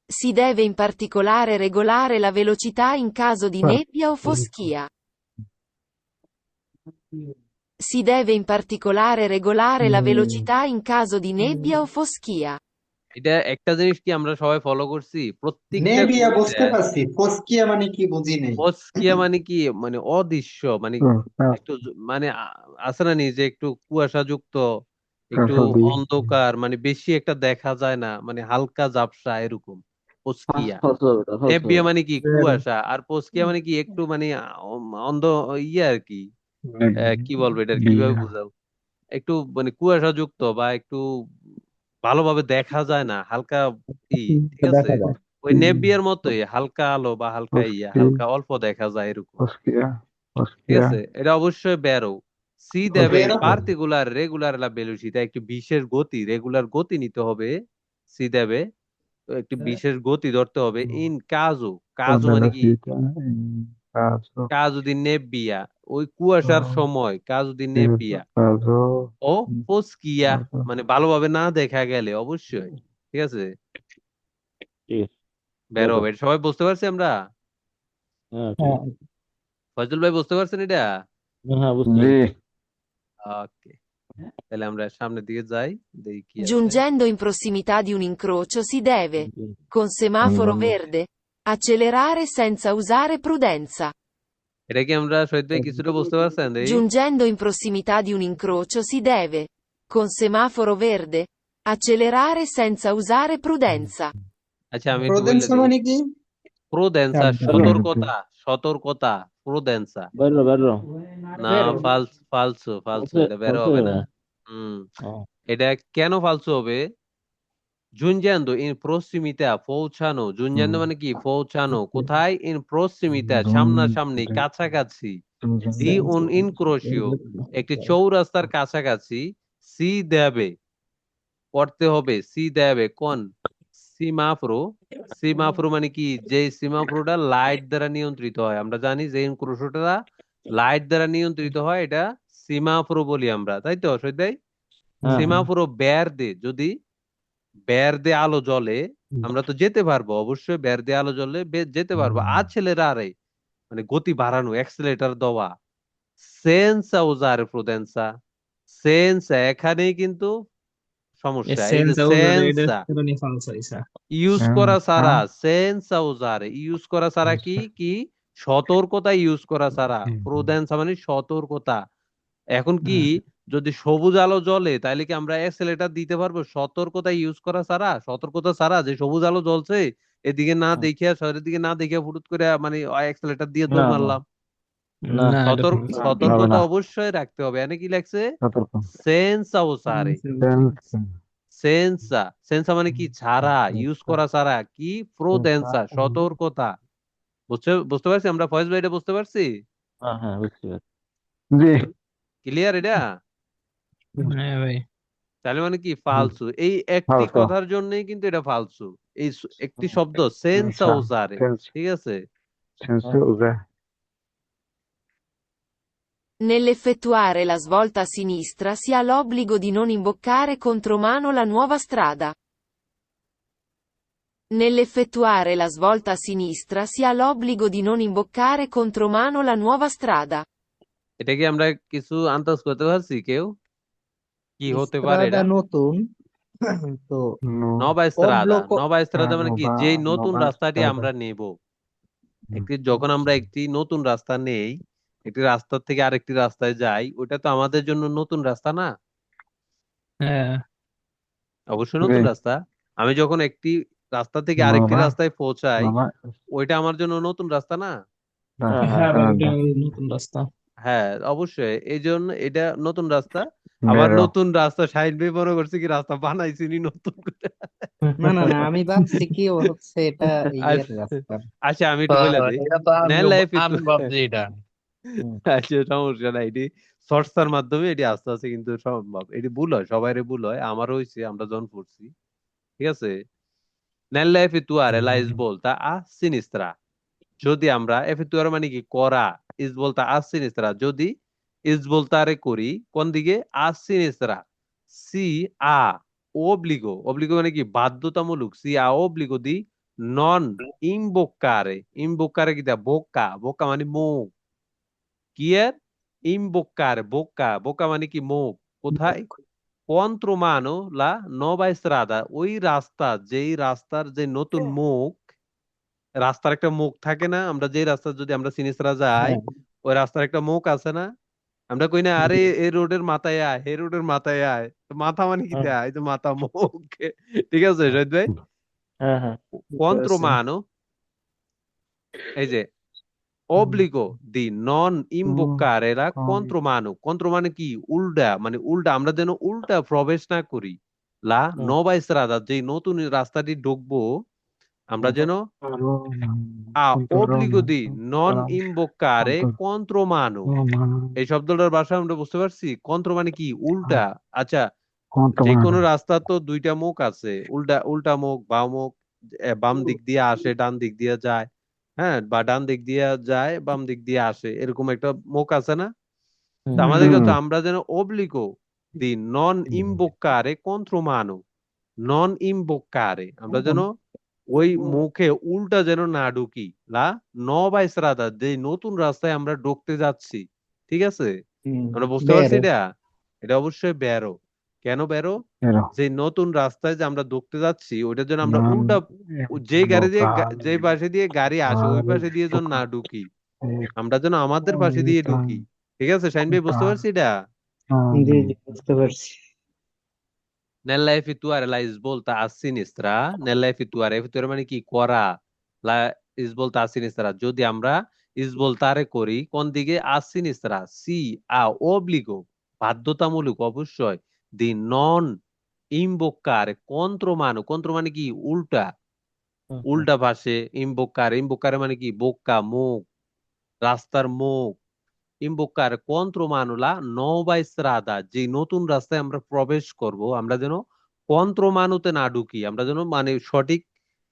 Si deve in particolare regolare la velocità in caso di nebbia o foschia. Si deve in particolare regolare la velocità in caso di nebbia o foschia. এটা একটা জিনিস কি আমরা সবাই ফলো করছি প্রত্যেকটা নেবিয়া বুঝতে কুইজে। পারছি, ফসকিয়া মানে কি বুঝি নেই। ফসকিয়া মানে কি, মানে অদৃশ্য, মানে একটু মানে আছে না নি যে একটু কুয়াশাযুক্ত, একটু অন্ধকার, মানে বেশি একটা দেখা যায় না, মানে হালকা ঝাপসা এরকম ফসকিয়া। নেব্বিয়া মানে কি কুয়াশা, আর ফসকিয়া মানে কি একটু মানে অন্ধ, ইয়ে আর কি। কি বলবো এটা কিভাবে বুঝাবো, একটু মানে কুয়াশাযুক্ত বা একটু ভালোভাবে দেখা যায় না, হালকা ঠিক আছে। ওই নেভিয়ার মতোই হালকা আলো বা হালকা হালকা অল্প দেখা যায় এরকম, ঠিক আছে। এটা অবশ্যই ব্যারো। সি দেবে বেরো। পার্টিকুলার রেগুলার লা ভেলোসিটি, একটি বিশেষ গতি, রেগুলার গতি নিতে হবে। সি দেবে একটি বিশেষ গতি ধরতে হবে। ইন কাজু, কাজু মানে কি কাজু দি নেব্বিয়া, ওই কুয়াশার সময় কাজু দি নেব্বিয়া ও ফসকিয়া, মানে ভালোভাবে না দেখা গেলে, অবশ্যই, ঠিক আছে, বের হবে। এটা সবাই বুঝতে পারছি আমরা? ফজল ভাই বুঝতে পারছেন এটা? ওকে, তাহলে আমরা সামনের দিকে যাই, দেখি কি আছে। Giungendo in prossimità di un incrocio si deve, con semaforo verde, accelerare senza usare prudenza. এটা কি আমরা শহীদ ভাই কিছুটা বুঝতে পারছেন? দেখি। Giungendo in prossimità di un incrocio si deve, con semaforo verde, accelerare senza usare prudenza. আচ্ছা আমি একটু বলে প্রোডেন্সা দিই। মানে কি? প্রুডেন্সা, সতর্কতা, সতর্কতা, প্রুডেন্সা। না, ফালসো, ফালসো, এটা বের হবে না। এটা কেন ফালসো হবে? জুনজান্দো ইন প্রসিমিতা, পৌঁছানো। জুনজান্দো মানে কি পৌঁছানো, কোথায়? ইন প্রসিমিতা, সামনাসামনি, কাছাকাছি। দি উন ইনক্রোশিও, একটি চৌরাস্তার কাছাকাছি। সি দেবে করতে হবে, সি দেবে কোন সিমাফ্রো। সিমাফ্রো মানে কি যে সিমাফ্রোটা লাইট দ্বারা নিয়ন্ত্রিত হয়, আমরা জানি যে ইনক্রোশটা লাইট দ্বারা নিয়ন্ত্রিত হয়, এটা সিমাফ্রো বলি আমরা, তাই তো সৈদাই? সিমাফ্রো বের দে, যদি বের দিয়ে আলো জ্বলে, আমরা তো যেতে পারবো, অবশ্যই বের দিয়ে আলো জ্বলে যেতে পারবো। accelerare মানে গতি বাড়ানো, অ্যাক্সিলারেটর দেওয়া। senza usare prudenza, senza এখানেই কিন্তু E সমস্যা, এই যে senza usare le senza lezioni false, mi sa. Use করা ছাড়া, senza usare ইউজ করা ছাড়া কি কি সতর্কতা ইউজ করা ছাড়া, prudence মানে সতর্কতা। এখন কি যদি সবুজ আলো জ্বলে তাহলে কি আমরা অ্যাক্সেলেটর দিতে পারবো সতর্কতা ইউজ করা ছাড়া? সতর্কতা ছাড়া যে সবুজ আলো জ্বলছে এদিকে না দেখিয়া, শহরের দিকে না দেখিয়া ফুটুত করে মানে অ্যাক্সেলেটর দিয়ে দৌড় মারলাম। না, এটা false. সতর্কতা অবশ্যই রাখতে হবে। এনে কি লাগছে? সেন্সা উসারে, সেন্সা, সেন্সা মানে কি ছাড়া, ইউজ করা ছাড়া, কি প্রোদেন্সা সতর্কতা। বুঝতে পারছি আমরা, ফয়েজ ভাই, এটা বুঝতে পারছি? ক্লিয়ার এটা? ভাই। তাহলে মানে কি ফালসু, এই একটি কথার জন্যই কিন্তু এটা ফালসু। এই একটি শব্দ সেন্সা উসারে, ঠিক আছে? Nell'effettuare la svolta a sinistra si ha l'obbligo di non imboccare contromano la nuova strada. Nell'effettuare la svolta a sinistra si ha l'obbligo di non imboccare contromano la nuova strada. এটা কি আমরা কিছু আন্দাজ করতে পারছি কেউ? কি হতে পারে স্ত্রাদা এটা? নতুন তো নবা স্ত্রাদা, অবলোক নবা স্ত্রাদা মানে কি যেই নতুন রাস্তাটি আমরা নেব। যখন আমরা একটি নতুন রাস্তা নেই, একটি রাস্তা থেকে আরেকটি রাস্তায় যাই, ওটা তো আমাদের জন্য নতুন রাস্তা না? হ্যাঁ, অবশ্যই নতুন রাস্তা। আমি যখন একটি রাস্তা থেকে আরেকটি রাস্তায় পৌঁছাই, ওইটা আমার জন্য নতুন রাস্তা না? হ্যাঁ ভাই, ওটা নতুন রাস্তা। হ্যাঁ, অবশ্যই, এই জন্য এটা নতুন রাস্তা। আবার নতুন রাস্তা শাহিন ভাই মনে করছে কি রাস্তা বানাইছিনি নতুন করে। না না না, আমি ভাবছি কি ও হচ্ছে এটা ইয়ের আচ্ছা রাস্তা। আচ্ছা, আমি একটু বলে দিই। এটা তো নেলা আমি ভাবছি এটা। আচ্ছা, সমস্যা নাই, এটি শর্টসার মাধ্যমে এটি আস্তে আস্তে কিন্তু সম্ভব। এটি ভুল হয়, সবারই ভুল হয়, আমারও হয়েছে, আমরা যখন পড়ছি। ঠিক আছে? নেলা এফেক্টুয়ারে লা ইসবলতা আ সিনিস্ত্রা, যদি আমরা এফেক্টুয়ার মানে কি করা, ইসবলতা আ সিনিস্ত্রা যদি ইসবলতারে করি কোন দিকে? আ সিনিস্ত্রা, সি আ ওবলিগো, ওবলিগো মানে কি বাধ্যতামূলক, সি আ ওবলিগো দি নন ইমবোক্কারে, ইমবোক্কারে কি দা বোকা, বোকা মানে মুখ, কি এর? ইমবোক্কারে বোকা, বোকা মানে কি মুখ, কোথায়? কন্ত্রমানো লা নবা স্ত্রাদা, ওই রাস্তা, যেই রাস্তার যে নতুন মুখ, রাস্তার একটা মুখ থাকে না? আমরা যে রাস্তা যদি আমরা সিনিস্ত্রা যাই, ওই রাস্তার একটা মুখ আছে না? আমরা কই না আরে এই রোডের মাথায় আয়, এই রোডের মাথায় আয়, তো মাথা মানে কি দেয়, এই তো মাথা মুখ। ঠিক আছে শহীদ ভাই? কন্ত্রমানো, এই যে obligo di non imboccare la contromano, contromano কি? উল্টা, মানে উল্টা, আমরা যেন উল্টা প্রবেশ না করি। লা নবা স্ত্রাদা, যে নতুন রাস্তাটি ঢুকবো, আমরা যেন obligo di non imboccare contromano, এই শব্দটার ভাষা আমরা বুঝতে পারছি। কন্ত্র মানে কি? উল্টা। আচ্ছা, যে কোনো রাস্তা তো দুইটা মুখ আছে, উল্টা উল্টা মুখ, বাম মুখ, বাম দিক দিয়ে আসে, ডান দিক দিয়ে যায়, হ্যাঁ, বা ডান দিক দিয়ে যায়, বাম দিক দিয়ে আসে, এরকম একটা মুখ আছে না? তো আমাদের কাছে আমরা যেন obligo di non imboccare contromano, নন ইমবোক্কারে, আমরা যেন ওই মুখে উল্টা যেন না ঢুকি। লা নবা স্ত্রাদা, যে নতুন রাস্তায় আমরা ঢুকতে যাচ্ছি। ঠিক আছে? আমরা বুঝতে পারছি বেরো এটা? এটা অবশ্যই বেরো। কেন বেরো? যে নতুন রাস্তায় যে আমরা ঢুকতে যাচ্ছি, ওইটার জন্য আমরা উল্টা, যে গাড়ি দিয়ে যে পাশে দিয়ে গাড়ি আসে ওই পাশে দিয়ে যেন না ঢুকি, আমরা যেন আমাদের পাশে দিয়ে ঢুকি। ঠিক আছে শাহিন ভাই, বুঝতে পারছি এটা? জি জি, বুঝতে পারছি। Nella effettuare la svolta a sinistra, nella effettuare, effettuare মানে কি? করা। la svolta a sinistra, যদি আমরা svoltare করি কোন দিকে? a sinistra, si a obbligo, বাধ্যতামূলক অবশ্যই, di non imboccare contromano, contro মানে কি? উল্টা, উল্টা পাশে, imboccare, imboccare মানে কি? বোক্কা, মুখ, রাস্তার মুখ। ইমবোক্কার কন্ত্রমানুলা নবা স্ত্রাদা, যে নতুন রাস্তায় আমরা প্রবেশ করব, আমরা যেন কন্ত্রমানুতে না ঢুকি, আমরা যেন মানে সঠিক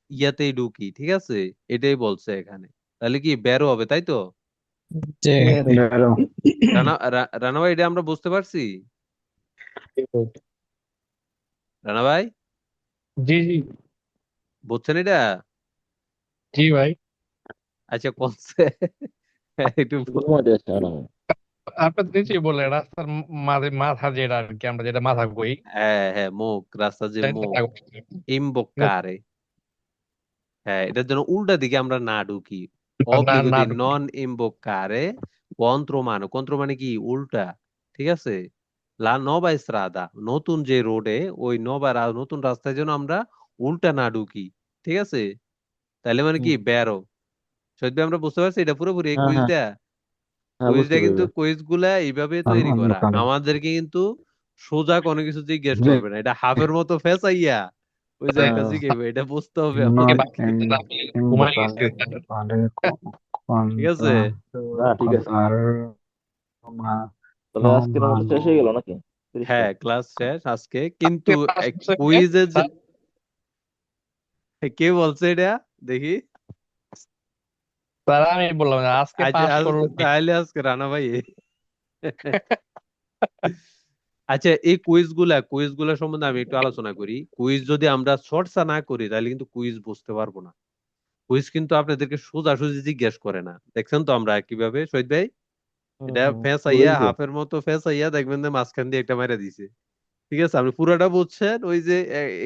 ইয়াতেই ঢুকি। ঠিক আছে? এটাই বলছে এখানে। তাহলে কি বেরো হবে, তাই তো? যে বেরো। রানা ভাই, এটা আমরা বুঝতে পারছি? রানা ভাই, জি জি বুঝছেন এটা? জি ভাই। আচ্ছা কোনছে একটু আপনি তো নিজেই বললেন রাস্তার মাঝে মাথা যেটা আর কি, আমরা যেটা মাথা কই হ্যাঁ হ্যাঁ মুখ, রাস্তার যে সেটা মুখ, থাকবে। ঠিক আছে? ইম্বক্কারে। হ্যাঁ, এটার জন্য উল্টা দিকে আমরা না ঢুকি। না অব্লিগো না দি ঢুকি। নন ইম্বক্কারে contromano, কন্ত্র মানে কি উল্টা, ঠিক আছে? লা নবা স্ট্রাদা, নতুন যে রোডে, ওই নতুন রাস্তায় যেন আমরা উল্টা না ঢুকি, ঠিক আছে? তাহলে মানে কি বেরো। সত্যি আমরা বুঝতে পারছি এটা পুরোপুরি এই হ্যাঁ হ্যাঁ কুইজটা। হ্যাঁ, কুইজটা বুঝতে কিন্তু পেরেছি। কুইজ গুলা এইভাবে তৈরি করা, আমাদেরকে কিন্তু সোজা কোনো কিছু জিজ্ঞেস করবে না, এটা হাফের মতো ফেসাইয়া ওই যে একটা হ্যাঁ জিজ্ঞেস এটা বুঝতে হবে এই আমাদেরকে, বাকিটা না পেলে ঘুমাই গেছে। ঠিক আছে? হ্যাঁ, ঠিক আছে। তাহলে আজকের মতো শেষ হয়ে গেল নাকি? 30টা। হ্যাঁ ক্লাস শেষ আজকে, আজকে কিন্তু ক্লাস শেষ হয়ে গেছে। কুইজে যে স্যার, কে বলছে এটা দেখি? স্যার আমি বললাম যে আজকে আচ্ছা পাস করলো কে? তাহলে আজকে রানা ভাই আচ্ছা এই কুইজ গুলা সম্বন্ধে আমি একটু আলোচনা করি। কুইজ যদি আমরা চর্চা না করি তাহলে কিন্তু কুইজ বুঝতে পারবো না। কুইজ কিন্তু আপনাদেরকে সোজাসুজি জিজ্ঞেস করে না, দেখছেন তো আমরা কিভাবে শহীদ ভাই, হুম এটা হুম, ফেঁসাইয়া বুঝেছি তো। হাফের মতো ফেঁসাইয়া দেখবেন যে মাঝখান দিয়ে একটা মাইরা দিছে, ঠিক আছে? আপনি পুরোটা বুঝছেন, ওই যে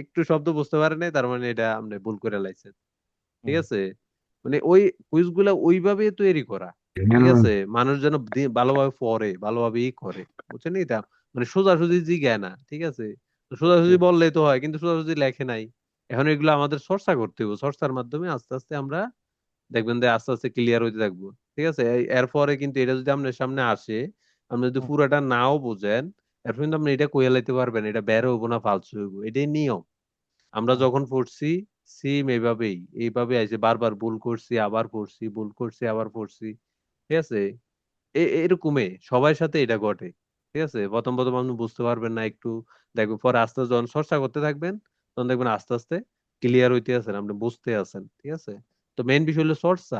একটু শব্দ বুঝতে পারেন নাই, তার মানে এটা আপনি ভুল করে লাইছেন, ঠিক হুম, আছে? মানে ওই কুইজ গুলা ওইভাবে তৈরি করা, ঠিক আছে? মানুষ যেন ভালোভাবে পড়ে, ভালোভাবে করে, বুঝছেন এটা? মানে সোজাসুজি জিগায় না, ঠিক আছে? তো বুঝছি। সোজাসুজি বললেই তো হয়, কিন্তু সোজাসুজি লেখে নাই। এখন এগুলো আমাদের চর্চা করতে হবে, চর্চার মাধ্যমে আস্তে আস্তে আমরা দেখবেন যে আস্তে আস্তে ক্লিয়ার হইতে থাকবো, ঠিক আছে? এরপরে কিন্তু এটা যদি আপনার সামনে আসে, আপনি যদি হুম, পুরোটা নাও বুঝেন, এরপর কিন্তু আপনি এটা কইয়া লাইতে পারবেন, এটা বের হইবো না ফালতু হইবো, এটাই নিয়ম। আমরা হুম, যখন পড়ছি সেম এইভাবে আইছে, বারবার ভুল করছি আবার পড়ছি, ভুল করছি আবার পড়ছি, ঠিক আছে? এরকমই সবার সাথে এটা ঘটে, ঠিক আছে? প্রথম প্রথম আপনি বুঝতে পারবেন না একটু, দেখবেন পরে আস্তে আস্তে যখন চর্চা করতে থাকবেন, তখন দেখবেন আস্তে আস্তে ক্লিয়ার হইতে আছেন, আপনি বুঝতে আছেন, ঠিক আছে? তো মেইন বিষয় হলো চর্চা।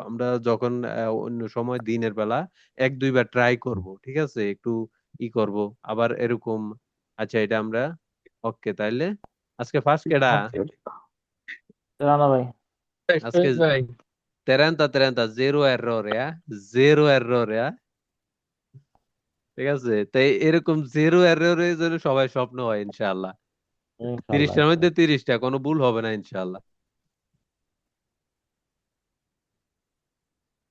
আমরা যখন অন্য সময় দিনের বেলা এক দুইবার ট্রাই করব, ঠিক আছে? একটু করব আবার এরকম। আচ্ছা এটা আমরা ওকে তাইলে আজকে ফার্স্ট কেডা? রানা ভাই। আজকে ভাই 30 জিরো এরর, জিরো এরর, ঠিক আছে? তাই এরকম জিরো এররের জন্য সবাই স্বপ্ন হয় ইনশাআল্লাহ, ইনশাল্লাহ 30টার মধ্যে ইনশাল্লাহ। 30টা কোনো ভুল হবে না ইনশাআল্লাহ।